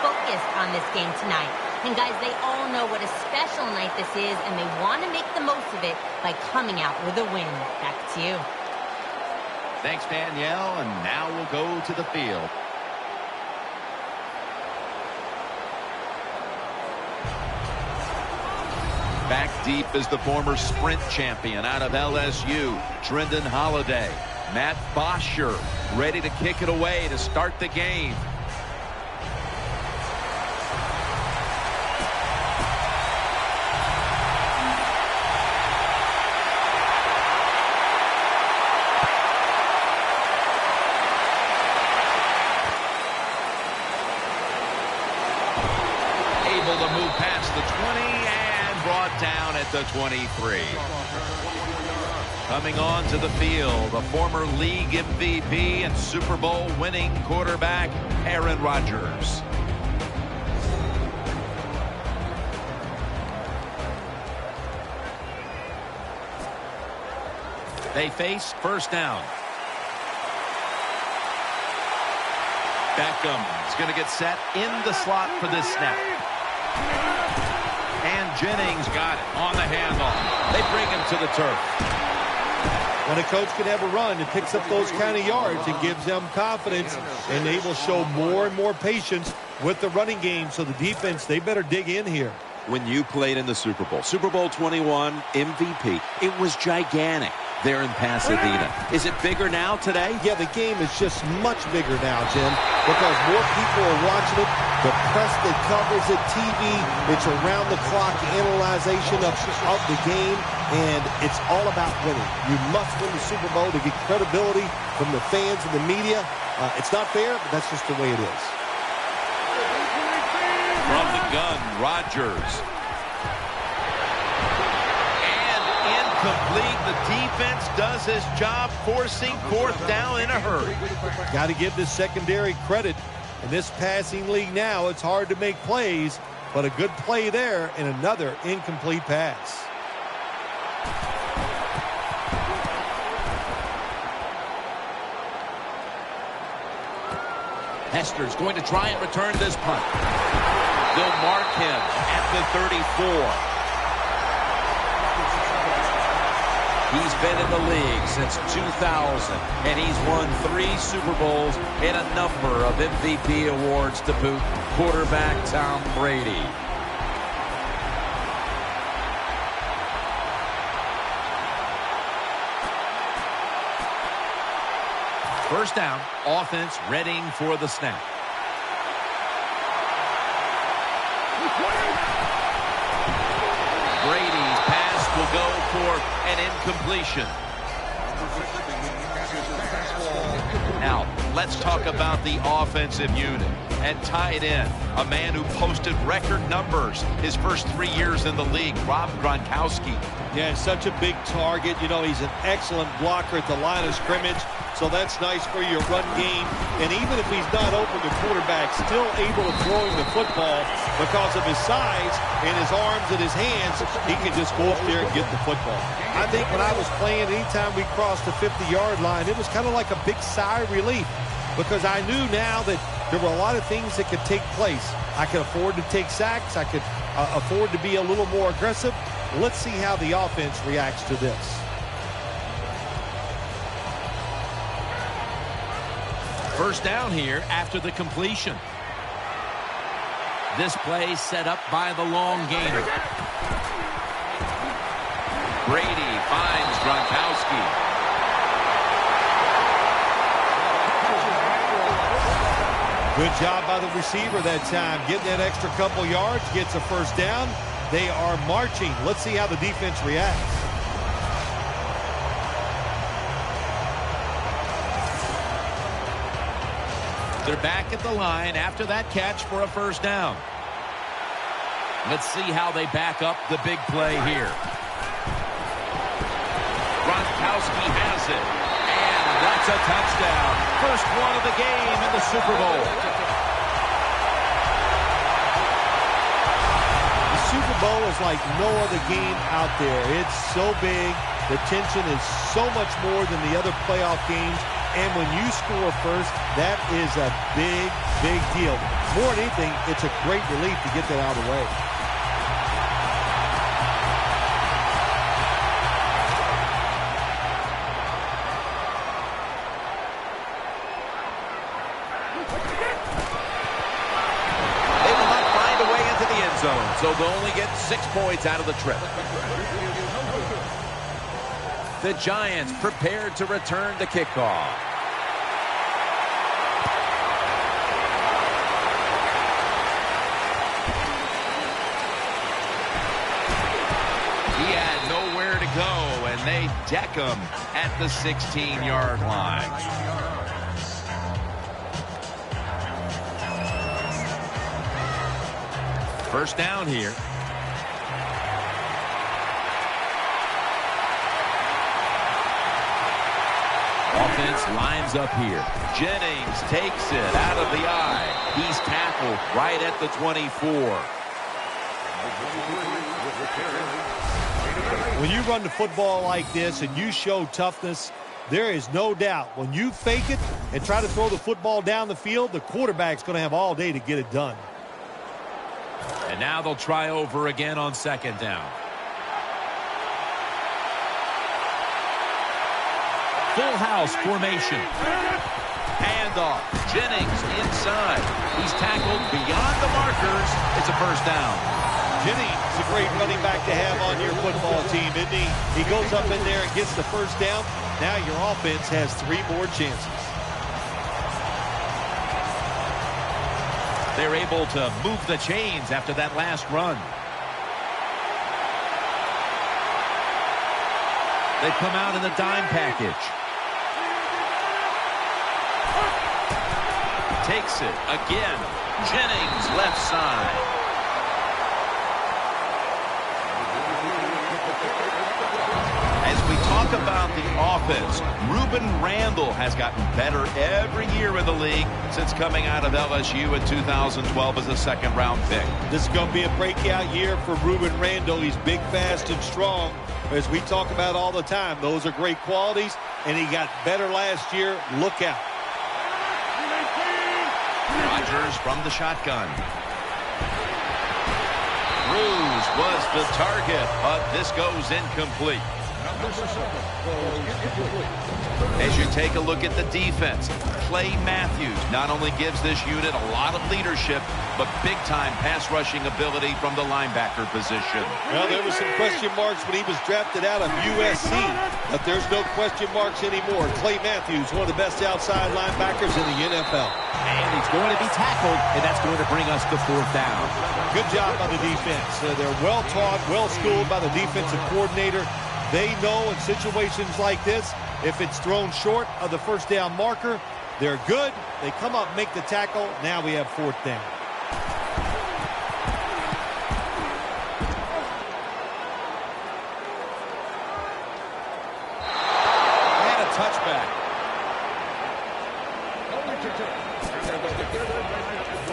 focused on this game tonight. And guys, they all know what a special night this is, and they want to make the most of it by coming out with a win. Back to you. Thanks, Danielle, and now we'll go to the field. Back deep is the former sprint champion out of LSU, Trendon Holiday. Matt Bosher ready to kick it away to start the game. Able to move past the 20 and brought down at the 23. Coming on to the field, the former league MVP and Super Bowl winning quarterback, Aaron Rodgers. They face first down. Beckham is going to get set in the slot for this snap. And Jennings got it on the handoff. They bring him to the turf. When a coach can have a run and picks up those kind of yards, it gives them confidence, and they will show more and more patience with the running game. So the defense, they better dig in here. When you played in the Super Bowl 21 MVP, it was gigantic there in Pasadena. Is it bigger now today? Yeah, the game is just much bigger now, Jim, because more people are watching it. The press that covers it, TV, it's around-the-clock analyzation of the game, and it's all about winning. You must win the Super Bowl to get credibility from the fans and the media. It's not fair, but that's just the way it is. From the gun, Rodgers. And incomplete. The defense does his job, forcing fourth down in a hurry. Got to give the secondary credit. In this passing league now, it's hard to make plays, but a good play there and another incomplete pass. Hester's going to try and return this punt. They'll mark him at the 34. He's been in the league since 2000, and he's won 3 Super Bowls and a number of MVP awards to boot. Quarterback Tom Brady. First down, offense readying for the snap. Brady's pass will go for an incompletion. Now, let's talk about the offensive unit. And tight end, a man who posted record numbers his first 3 years in the league, Rob Gronkowski. Yeah, such a big target. You know, he's an excellent blocker at the line of scrimmage, so that's nice for your run game. And even if he's not open, the quarterback still able to throw him the football because of his size and his arms and his hands. He can just go up there and get the football. I think when I was playing, anytime we crossed the 50-yard line, it was kind of like a big sigh of relief because I knew now that there were a lot of things that could take place. I could afford to take sacks. I could afford to be a little more aggressive. Let's see how the offense reacts to this. First down here after the completion. This play set up by the long gainer. Brady finds Gronkowski. Good job by the receiver that time. Getting that extra couple yards, gets a first down. They are marching. Let's see how the defense reacts. They're back at the line after that catch for a first down. Let's see how they back up the big play here. Gronkowski has it. And that's a touchdown. First one of the game in the Super Bowl. The Super Bowl is like no other game out there. It's so big. The tension is so much more than the other playoff games. And when you score first, that is a big, big deal. More than anything, it's a great relief to get that out of the way. They will not find a way into the end zone, so they'll only get 6 points out of the trip. The Giants prepared to return the kickoff. He had nowhere to go, and they deck him at the 16-yard line. First down here. Offense lines up here. Jennings takes it out of the eye. He's tackled right at the 24. When you run the football like this and you show toughness, there is no doubt when you fake it and try to throw the football down the field, the quarterback's going to have all day to get it done. And now they'll try over again on second down. Full house formation. Handoff. Jennings inside. He's tackled beyond the markers. It's a first down. Jennings is a great running back to have on your football team, isn't he? He goes up in there and gets the first down. Now your offense has 3 more chances. They're able to move the chains after that last run. They come out in the dime package. Takes it again. Jennings left side. As we talk about the offense, Ruben Randall has gotten better every year in the league since coming out of LSU in 2012 as a second-round pick. This is going to be a breakout year for Ruben Randall. He's big, fast, and strong. As we talk about all the time, those are great qualities, and he got better last year. Look out. Rodgers from the shotgun. Cruz was the target, but this goes incomplete. As you take a look at the defense, Clay Matthews not only gives this unit a lot of leadership, but big-time pass rushing ability from the linebacker position. Well, there was some question marks when he was drafted out of USC, but there's no question marks anymore. Clay Matthews, one of the best outside linebackers in the NFL. And he's going to be tackled, and that's going to bring us to fourth down. Good job by the defense. They're well-taught, well-schooled by the defensive coordinator. They know in situations like this, if it's thrown short of the first down marker, they're good. They come up, make the tackle. Now we have fourth down. And a touchback.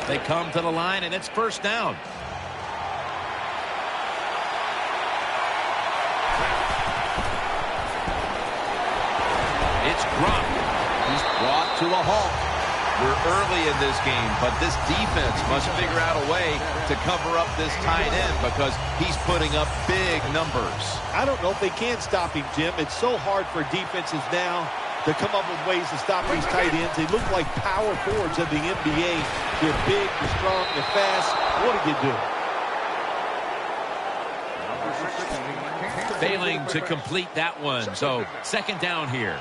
They come to the line, and it's first down. It's Gronk. He's brought to a halt. We're early in this game, but this defense must figure out a way to cover up this tight end because he's putting up big numbers. I don't know if they can stop him, Jim. It's so hard for defenses now to come up with ways to stop these tight ends. They look like power forwards of the NBA. They're big, they're strong, they're fast. What do you do? Failing to complete that one, so second down here.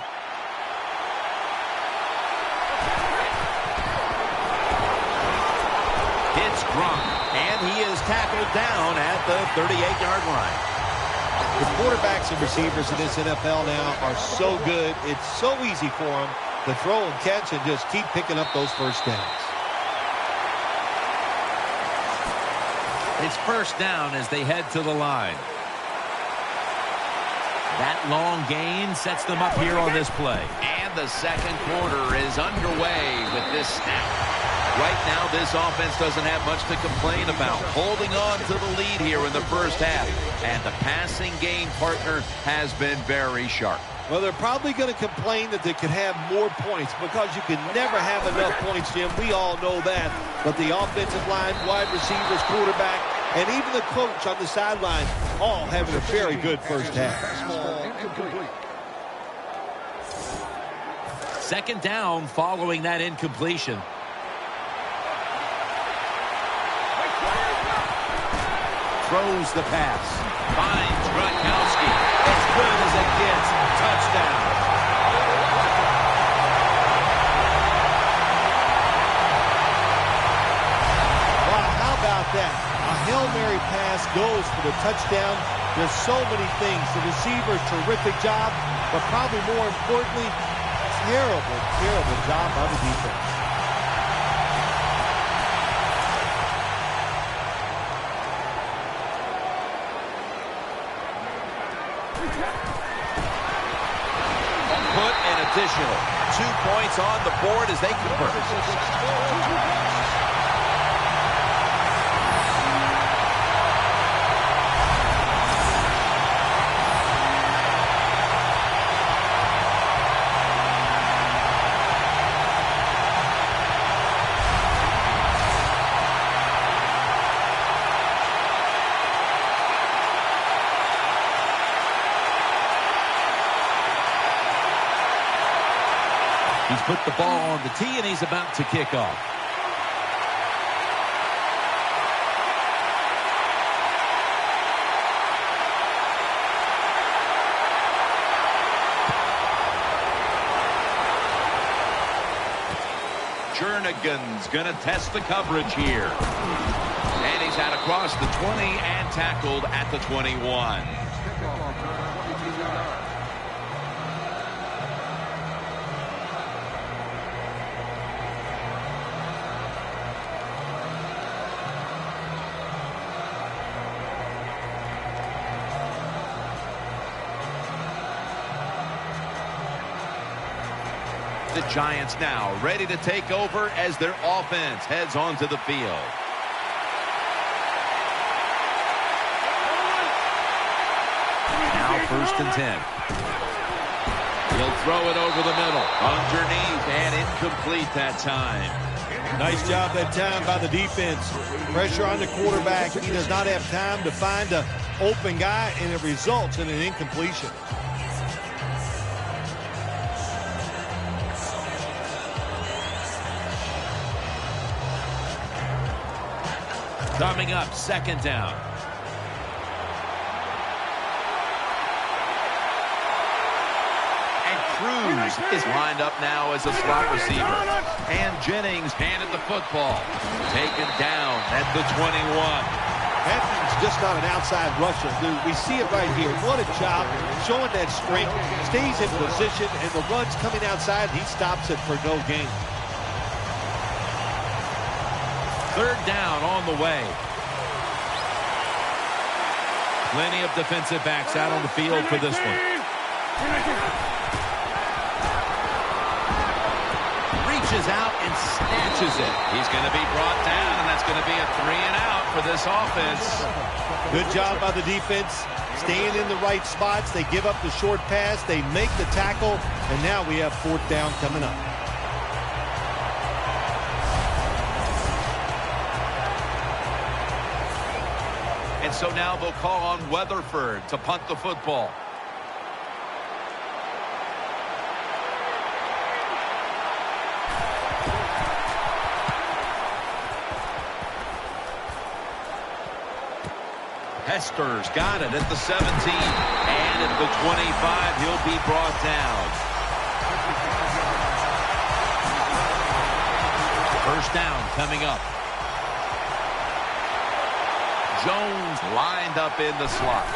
It's Gronk, and he is tackled down at the 38-yard line. The quarterbacks and receivers in this NFL now are so good. It's so easy for them to throw and catch and just keep picking up those first downs. It's first down as they head to the line. That long gain sets them up here on this play. And the second quarter is underway with this snap. Right now, this offense doesn't have much to complain about. Holding on to the lead here in the first half. And the passing game partner has been very sharp. Well, they're probably going to complain that they could have more points because you can never have enough points, Jim. We all know that. But the offensive line, wide receivers, quarterback, and even the coach on the sideline all having a very good first half. Second down following that incompletion. Throws the pass. Finds Gronkowski. As good as it gets. Touchdown. Wow, how about that? A Hail Mary pass goes for the touchdown. There's so many things. The receiver, terrific job. But probably more importantly, terrible job by the defense. Put an additional 2 points on the board as they convert. He's put the ball on the tee, and he's about to kick off. Jernigan's going to test the coverage here. And he's out across the 20 and tackled at the 21. The Giants now ready to take over as their offense heads onto the field. Now 1st and 10. He'll throw it over the middle. Underneath and incomplete that time. Nice job that time by the defense. Pressure on the quarterback. He does not have time to find an open guy, and it results in an incompletion. Coming up, 2nd down. And Cruz is lined up now as a slot receiver. And Jennings handed the football. Taken down at the 21. That's just not an outside rusher. We see it right here. What a job showing that strength. Stays in position, and the run's coming outside. He stops it for no gain. 3rd down on the way. Plenty of defensive backs out on the field for this one. Reaches out and snatches it. He's going to be brought down, and that's going to be a 3 and out for this offense. Good job by the defense. Staying in the right spots. They give up the short pass. They make the tackle, and now we have 4th down coming up. And so now they'll call on Weatherford to punt the football. Hester's got it at the 17. And at the 25, he'll be brought down. 1st down coming up. Jones lined up in the slot.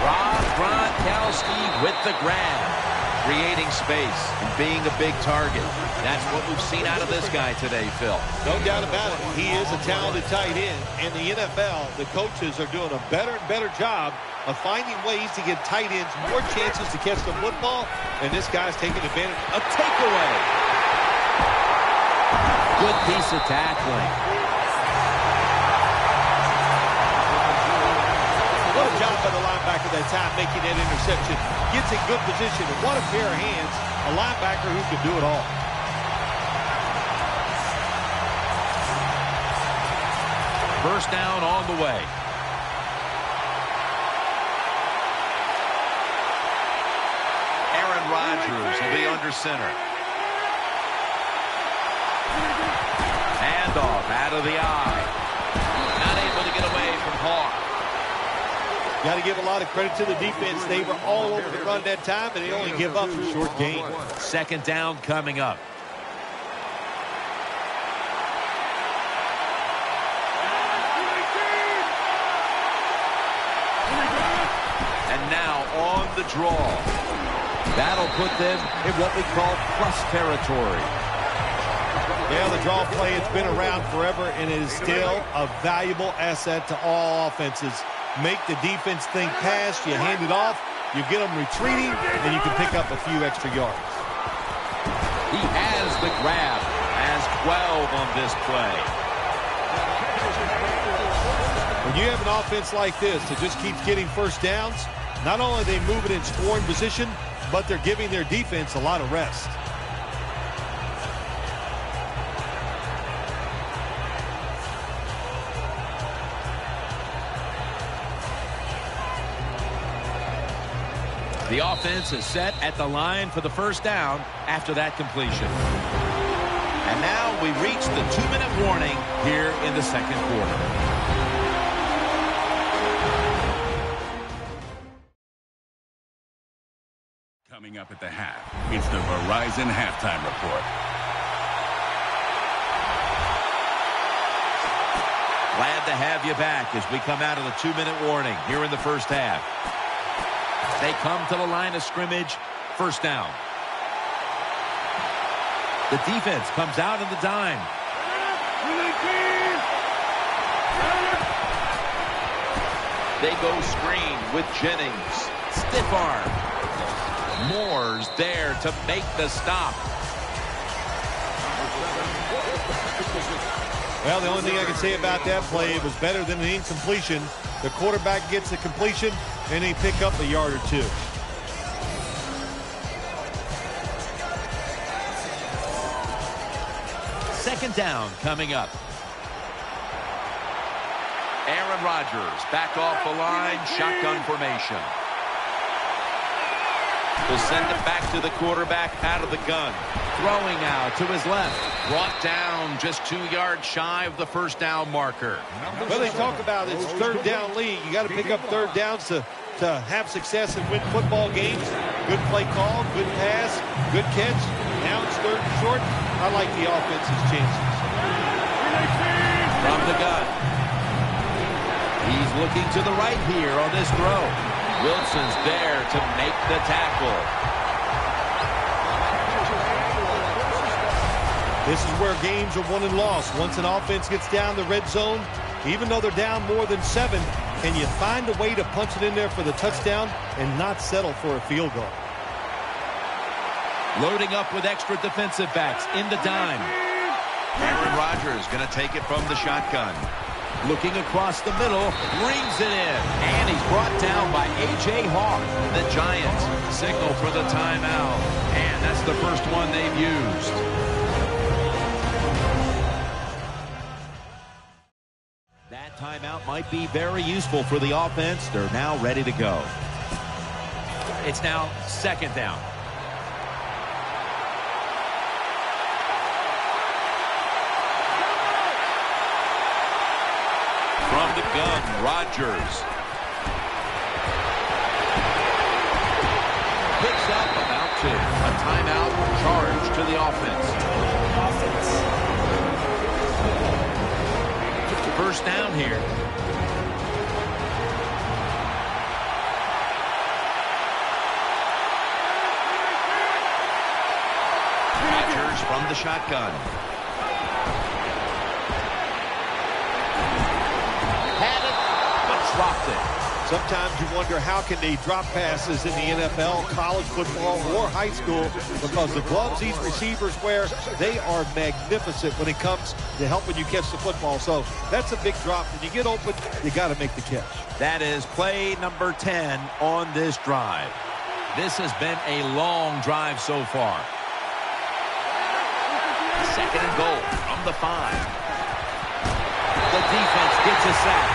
Rob Gronkowski with the grab. Creating space and being a big target. That's what we've seen out of this guy today, Phil. No doubt about it. He is a talented tight end. In the NFL, the coaches are doing a better and better job of finding ways to get tight ends more chances to catch the football, and this guy's taking advantage. A takeaway. Good piece of tackling. What a job by the linebacker that time making that interception. Gets in good position, and what a pair of hands. A linebacker who can do it all. First down on the way. Aaron Rodgers will be under center. Handoff out of the eye. Not able to get away from Hawk. Got to give a lot of credit to the defense. They were all over the run that time, and they only give up a short gain. Second down coming up. And now on the draw. That'll put them in what we call plus territory. Yeah, the draw play, it's been around forever, and it is still a valuable asset to all offenses. Make the defense think pass, you hand it off, you get them retreating, and you can pick up a few extra yards. He has the grab, has 12 on this play. When you have an offense like this that just keeps getting first downs, not only are they moving in scoring position, but they're giving their defense a lot of rest. The offense is set at the line for the first down after that completion. And now we reach the 2-minute warning here in the second quarter. Coming up at the half, it's the Verizon Halftime Report. Glad to have you back as we come out of the 2-minute warning here in the first half. They come to the line of scrimmage, first down. The defense comes out in the dime. They go screen with Jennings. Stiff arm. Moore's there to make the stop. Well, the only thing I can say about that play, it was better than an incompletion. The quarterback gets the completion, and they pick up a yard or two. Second down coming up. Aaron Rodgers back off the line, shotgun formation. Will send it back to the quarterback out of the gun. Throwing now to his left. Brought down just 2 yards shy of the first down marker. Well, they talk about it's third down league. You got to pick up third downs to have success and win football games. Good play call, good pass, good catch. Now it's third and short. I like the offense's chances. From the gun. He's looking to the right here on this throw. Wilson's there to make the tackle. This is where games are won and lost. Once an offense gets down the red zone, even though they're down more than 7, can you find a way to punch it in there for the touchdown and not settle for a field goal? Loading up with extra defensive backs in the dime. Aaron Rodgers going to take it from the shotgun. Looking across the middle, brings it in. And he's brought down by A.J. Hawk. The Giants signal for the timeout. And that's the first one they've used. That timeout might be very useful for the offense. They're now ready to go. It's now second down. From the gun, Rodgers. Picks up about 2. A timeout charge to the offense. First down here. Rodgers from the shotgun. Had it, but dropped it. Sometimes you wonder how can they drop passes in the NFL, college football, or high school, because the gloves these receivers wear, they are magnificent when it comes to helping you catch the football. So that's a big drop. When you get open, you got to make the catch. That is play number 10 on this drive. This has been a long drive so far. Second and goal from the 5. The defense gets a sack.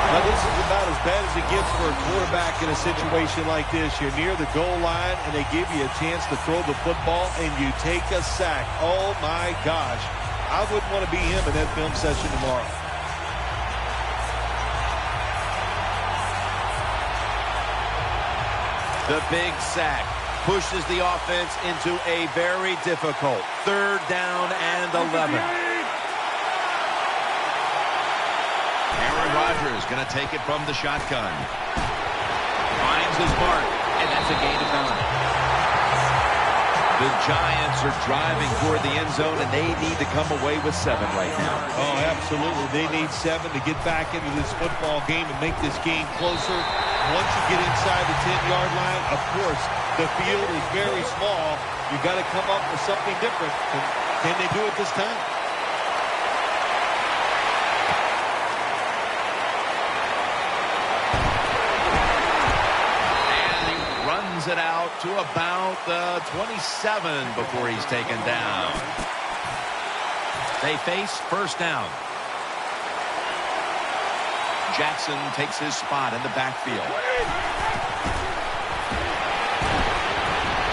Now, this is about as bad as it gets for a quarterback in a situation like this. You're near the goal line, and they give you a chance to throw the football, and you take a sack. Oh, my gosh. I wouldn't want to be him in that film session tomorrow. The big sack pushes the offense into a very difficult 3rd down and 11. Aaron Rodgers going to take it from the shotgun. Finds his mark, and that's a gain of 9. The Giants are driving toward the end zone, and they need to come away with 7 right now. Oh, absolutely. They need 7 to get back into this football game and make this game closer. Once you get inside the 10-yard line, of course, the field is very small. You got to come up with something different. Can they do it this time? It out to about the 27 before he's taken down. They face first down. Jackson takes his spot in the backfield.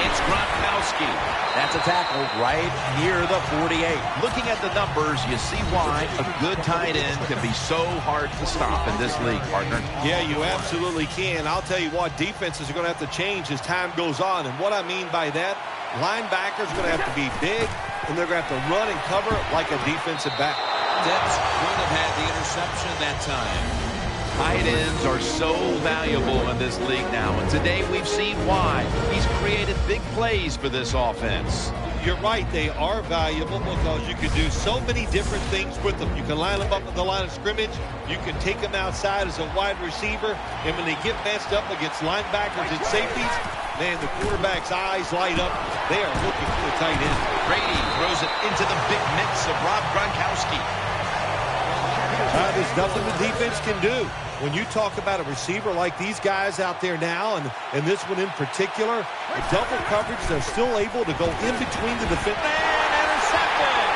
It's Gronkowski. That's a tackle right near the 48. Looking at the numbers, you see why a good tight end can be so hard to stop in this league, partner. Yeah, you absolutely can. I'll tell you what, defenses are going to have to change as time goes on. And what I mean by that, linebackers are going to have to be big, and they're going to have to run and cover like a defensive back. Debs would have had the interception that time. Tight ends are so valuable in this league now, and today we've seen why. He's created big plays for this offense. You're right, they are valuable because you can do so many different things with them. You can line them up at the line of scrimmage. You can take them outside as a wide receiver. And when they get matched up against linebackers and safeties, man, the quarterback's eyes light up. They are looking for the tight end. Brady throws it into the big mitts of Rob Gronkowski. There's nothing the defense can do. When you talk about a receiver like these guys out there now, and this one in particular, the double coverage, they're still able to go in between the defense. And intercepted!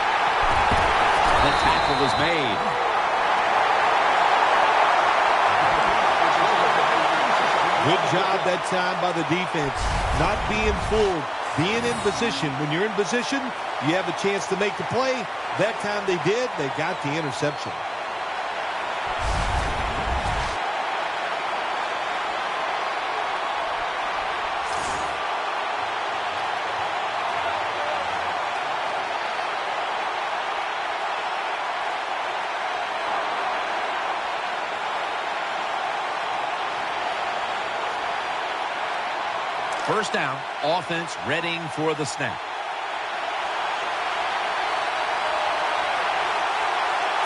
The tackle was made. Good job that time by the defense. Not being fooled, being in position. When you're in position, you have a chance to make the play. That time they did. They got the interception. First down, offense readying for the snap.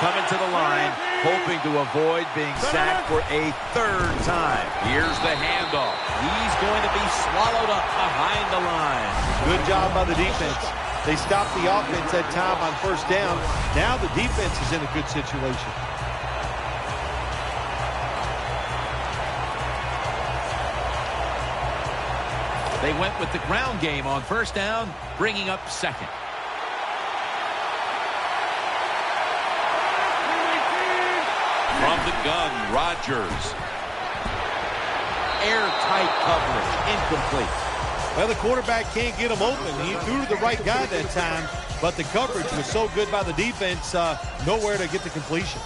Coming to the line, hoping to avoid being sacked for a 3rd time. Here's the handoff. He's going to be swallowed up behind the line. Good job by the defense. They stopped the offense that time on first down. Now the defense is in a good situation. They went with the ground game on first down, bringing up second. From the gun, Rodgers. Airtight coverage, incomplete. Well, the quarterback can't get him open. He threw to the right guy that time, but the coverage was so good by the defense, nowhere to get the completion.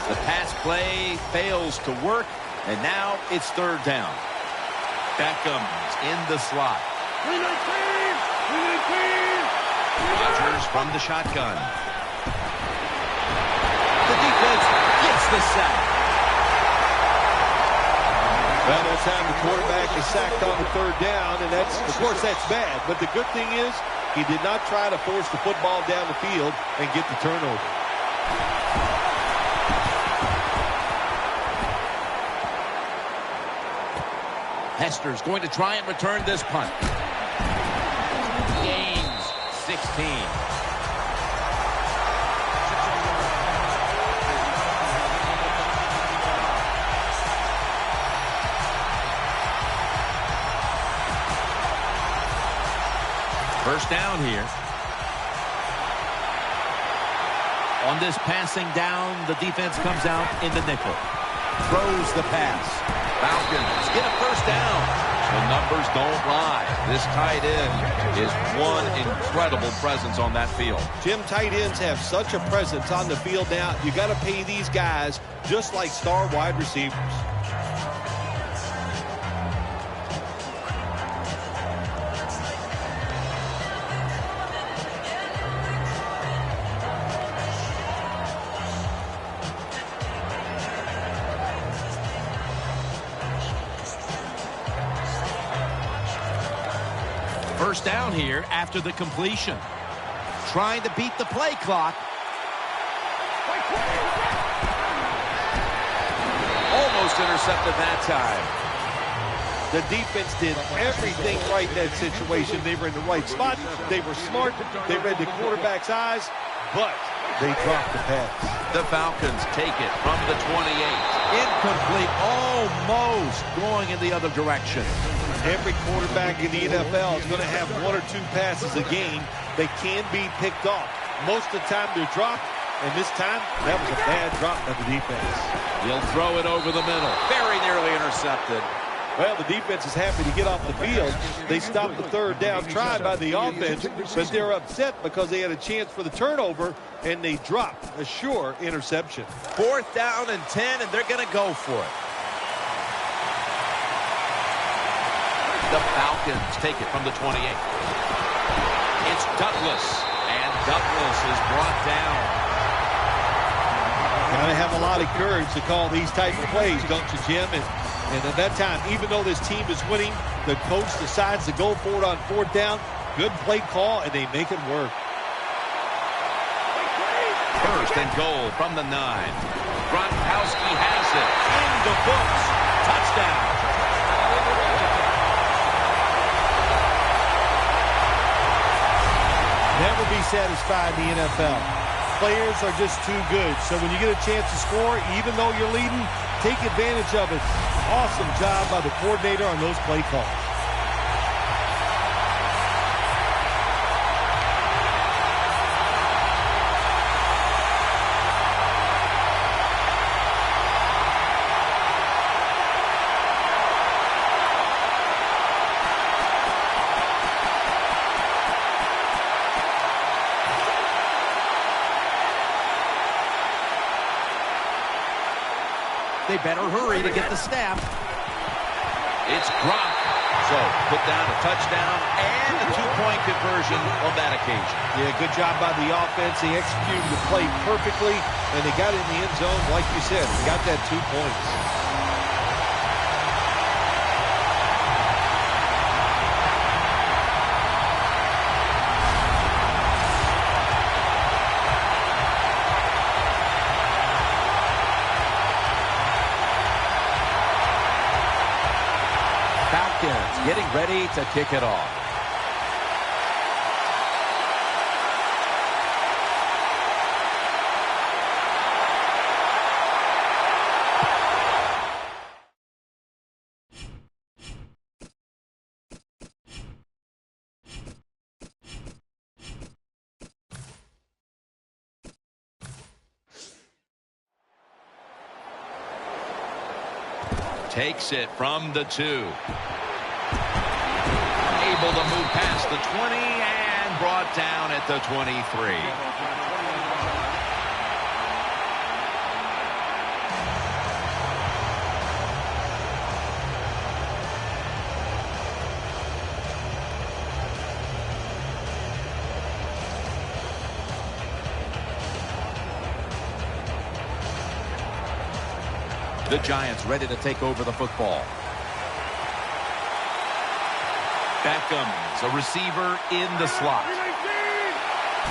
The pass play fails to work, and now it's 3rd down. Beckham's in the slot. Rodgers from the shotgun. The defense gets the sack. Well, that's how the quarterback is sacked on the third down, and that's, of course, that's bad. But the good thing is he did not try to force the football down the field and get the turnover. Hester's going to try and return this punt. Gains 16. First down here. On this passing down, the defense comes out in the nickel. Throws the pass. Falcons get a first down. The numbers don't lie. This tight end is one incredible presence on that field. Jim, tight ends have such a presence on the field now. You got to pay these guys just like star wide receivers. First down here after the completion. Trying to beat the play clock. Almost intercepted that time. The defense did everything right in that situation. They were in the right spot. They were smart. They read the quarterback's eyes, but they dropped the pass. The Falcons take it from the 28. Incomplete. Almost going in the other direction. Every quarterback in the NFL is going to have one or two passes a game. They can be picked off. Most of the time they're dropped, and this time that was a bad drop by the defense. He'll throw it over the middle. Very nearly intercepted. Well, the defense is happy to get off the field. They stopped the third down try by the offense, but they're upset because they had a chance for the turnover, and they dropped a sure interception. 4th down and 10, and they're going to go for it. The Falcons take it from the 28. It's Douglas, and Douglas is brought down. Got to have a lot of courage to call these type of plays, don't you, Jim? And at that time, even though this team is winning, the coach decides to go for it on 4th down. Good play call, and they make it work. First and goal from the 9. Gronkowski has it. In the books. Touchdown. Never be satisfied in the NFL. Players are just too good. So when you get a chance to score, even though you're leading, take advantage of it. Awesome job by the coordinator on those play calls. They better hurry to get the snap. It's Gronk. So put down a touchdown and a 2-point conversion on that occasion. Yeah, good job by the offense. They executed the play perfectly, and they got in the end zone, like you said. They got that 2 points. Getting ready to kick it off. Takes it from the 2. Able to move past the 20 and brought down at the 23. The Giants ready to take over the football. Beckham's a receiver in the slot.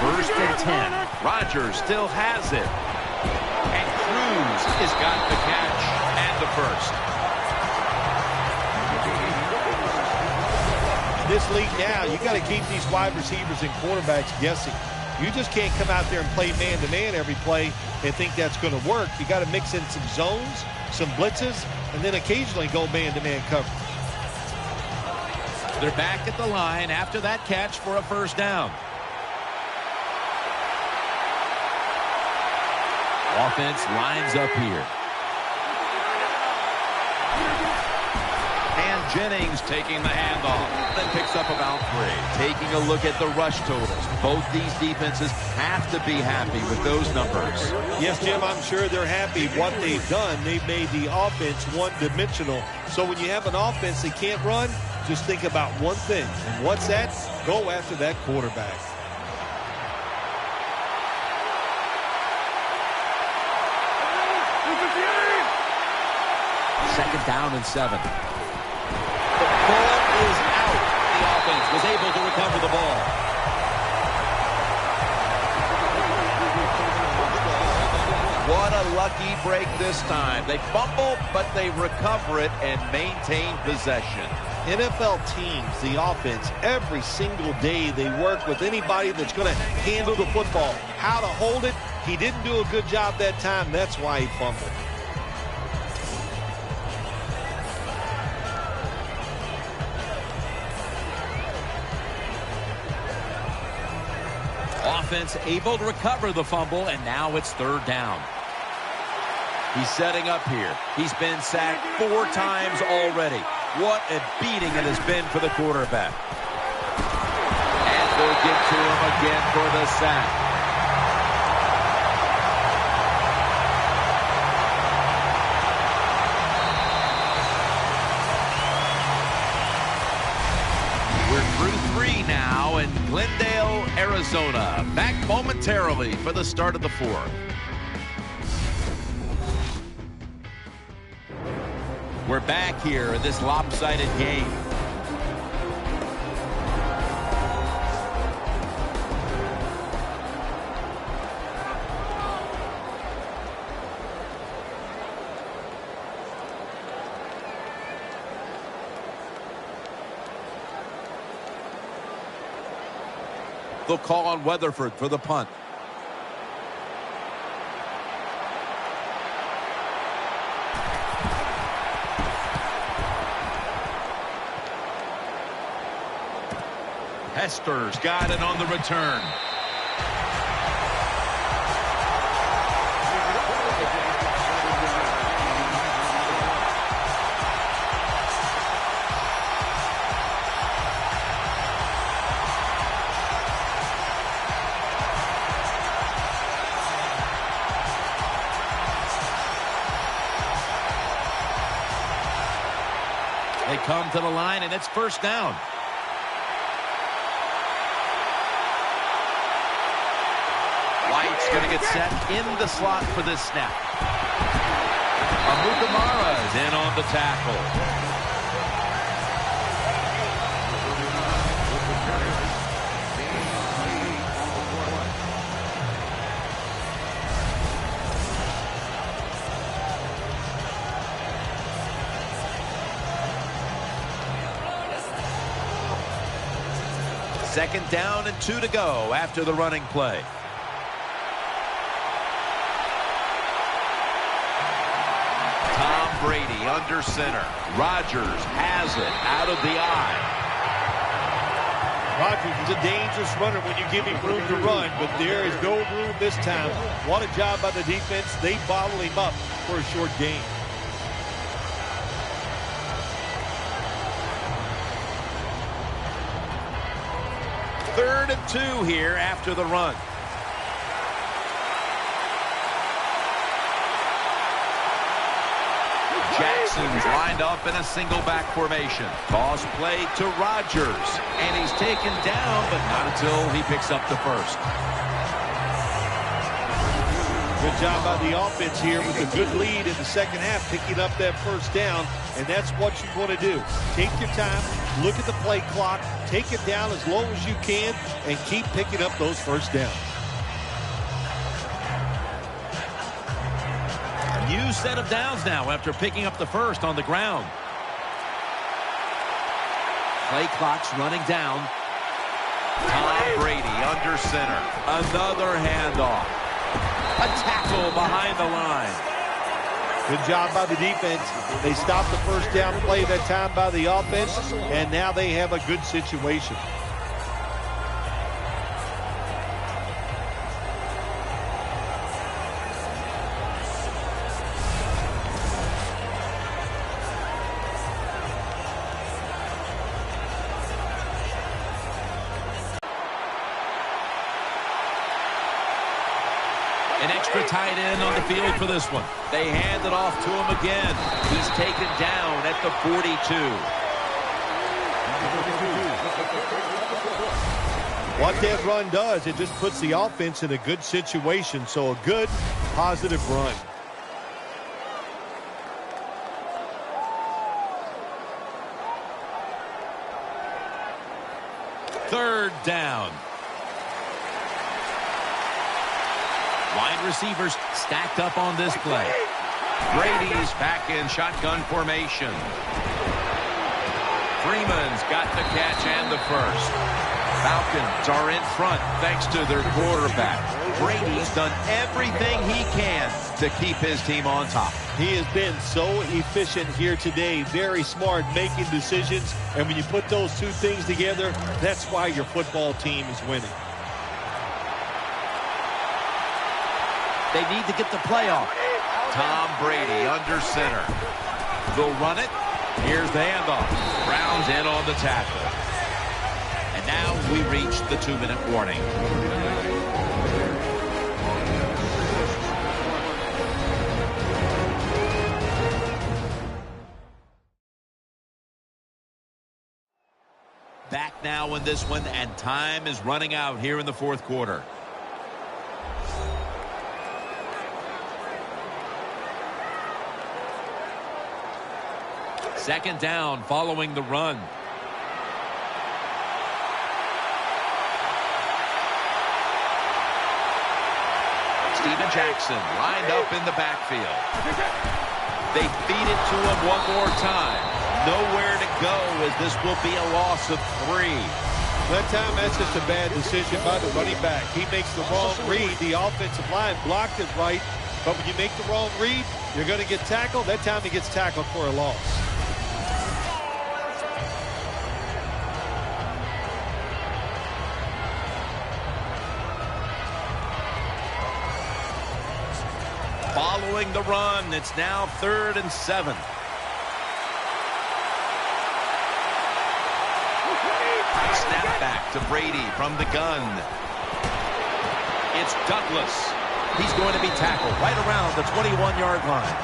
1st and 10. Rodgers still has it. And Cruz has got the catch and the first. In this league now, you got to keep these wide receivers and quarterbacks guessing. You just can't come out there and play man-to-man every play and think that's going to work. You got to mix in some zones, some blitzes, and then occasionally go man-to-man coverage. They're back at the line after that catch for a first down. Offense lines up here. And Jennings taking the handoff. Then picks up about 3. Taking a look at the rush totals. Both these defenses have to be happy with those numbers. Yes, Jim, I'm sure they're happy what they've done. They've made the offense one-dimensional. So when you have an offense that can't run, just think about one thing. And what's that? Go after that quarterback. Second down and 7. The ball is out. The offense was able to recover the ball. What a lucky break this time. They fumble, but they recover it and maintain possession. NFL teams, the offense, every single day they work with anybody that's going to handle the football. How to hold it, he didn't do a good job that time. That's why he fumbled. Offense able to recover the fumble, and now it's 3rd down. He's setting up here. He's been sacked 4 times already. What a beating it has been for the quarterback. And they'll get to him again for the sack. We're through 3 now in Glendale, Arizona. Back momentarily for the start of the 4th. We're back here in this lopsided game. They'll call on Weatherford for the punt. Hester's got it on the return. They come to the line, and it's 1st down. White's going to get set in the slot for this snap. Amukamara is in on the tackle. Second down and 2 to go after the running play. Tom Brady under center. Rodgers has it out of the eye. Rodgers is a dangerous runner when you give him room to run, but there is no room this time. What a job by the defense. They bottle him up for a short gain. Third and 2 here after the run. Jackson's lined up in a single back formation. Toss play to Rodgers. And he's taken down, but not until he picks up the first. Good job by the offense here with a good lead in the second half, picking up that first down, and that's what you want to do. Take your time, look at the play clock, take it down as low as you can, and keep picking up those first downs. A new set of downs now after picking up the first on the ground. Play clock's running down. Tom Brady under center. Another handoff. A tackle behind the line. Good job by the defense. They stopped the first down play that time by the offense, and now they have a good situation. An extra tight end on the field for this one. They hand it off to him again. He's taken down at the 42. What that run does, it just puts the offense in a good situation. So a good, positive run. Third down. Wide receivers stacked up on this play. Brady's back in shotgun formation. Freeman's got the catch and the first. Falcons are in front thanks to their quarterback. Brady's done everything he can to keep his team on top. He has been so efficient here today. Very smart making decisions. And when you put those two things together, that's why your football team is winning. They need to get the play off. Tom Brady under center. They'll run it. Here's the handoff. Brown's in on the tackle. And now we reach the 2-minute warning. Back now in this one, and time is running out here in the fourth quarter. Second down following the run. Steven Jackson lined up in the backfield. They feed it to him one more time. Nowhere to go as this will be a loss of 3. That time, that's just a bad decision by the running back. He makes the wrong read. The offensive line blocked it right. But when you make the wrong read, you're going to get tackled. That time he gets tackled for a loss. Following the run, it's now 3rd and 7. Snap back to Brady from the gun. It's Douglas. He's going to be tackled right around the 21-yard line.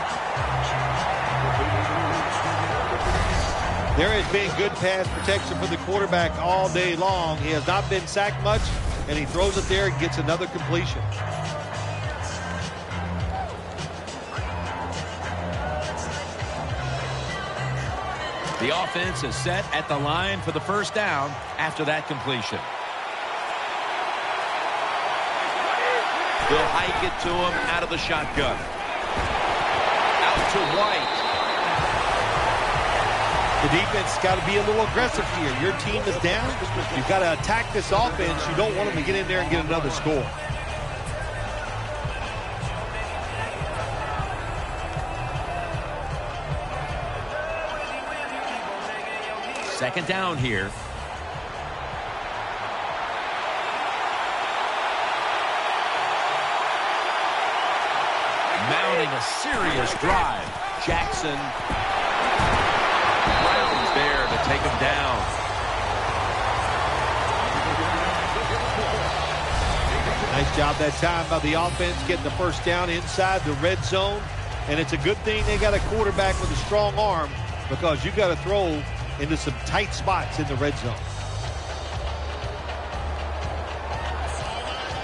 There has been good pass protection for the quarterback all day long. He has not been sacked much, and he throws it there and gets another completion. The offense is set at the line for the first down after that completion. They'll hike it to him out of the shotgun. Out to White. The defense has got to be a little aggressive here. Your team is down. You've got to attack this offense. You don't want them to get in there and get another score. Second down here. Mounting a serious drive. Jackson. Brown's there to take him down. Nice job that time by the offense getting the first down inside the red zone. And it's a good thing they got a quarterback with a strong arm, because you got to throw into some tight spots in the red zone.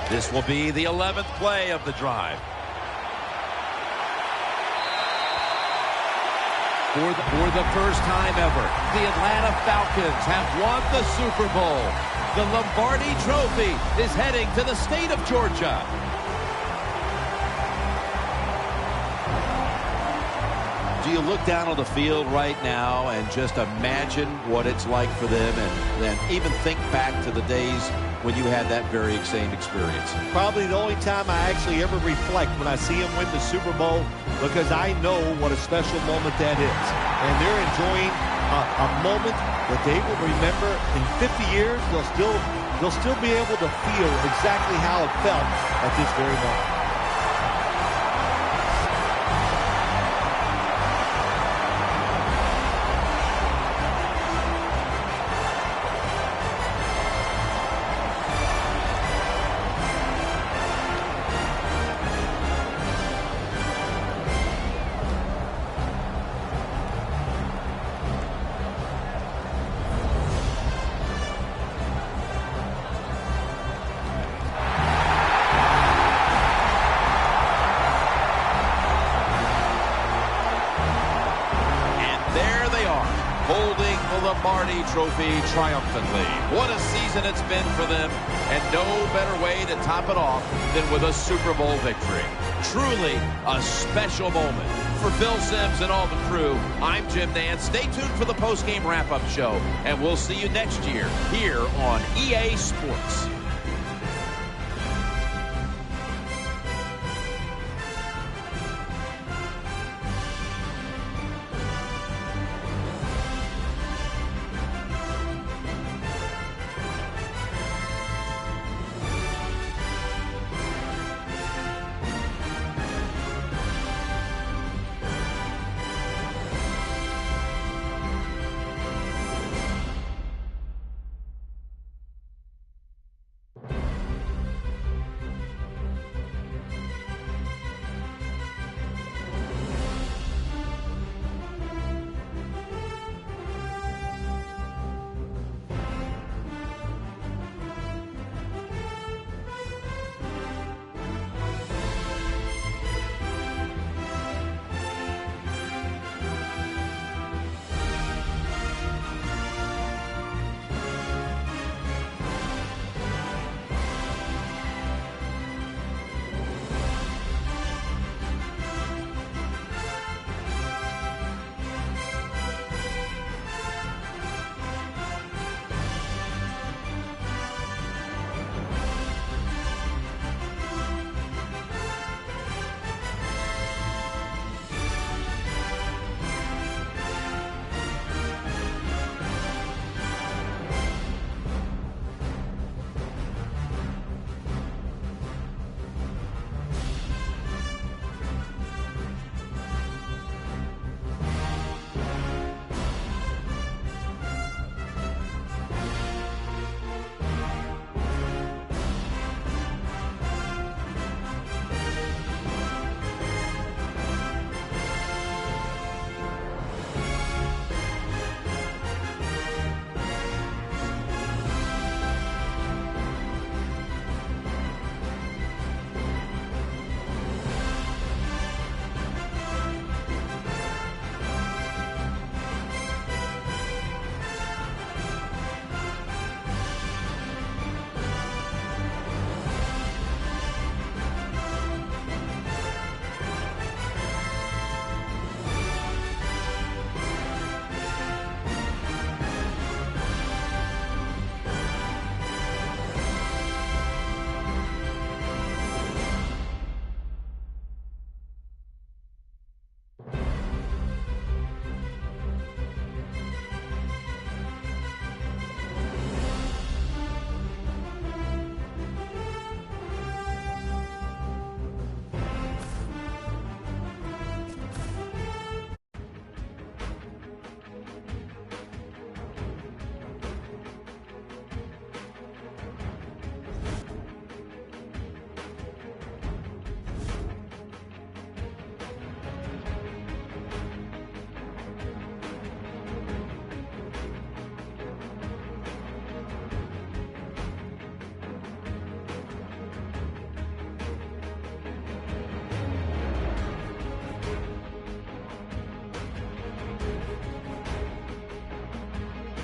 This will be the 11th play of the drive. For the first time ever, the Atlanta Falcons have won the Super Bowl. The Lombardi Trophy is heading to the state of Georgia. Do you look down on the field right now and just imagine what it's like for them, and then even think back to the days when you had that very same experience? Probably the only time I actually ever reflect when I see them win the Super Bowl, because I know what a special moment that is. And they're enjoying a moment that they will remember in 50 years. They'll still be able to feel exactly how it felt at this very moment. Holding the Lombardi Trophy triumphantly. What a season it's been for them, and no better way to top it off than with a Super Bowl victory. Truly a special moment. For Phil Simms and all the crew, I'm Jim Nance. Stay tuned for the post-game wrap-up show, and we'll see you next year here on EA Sports.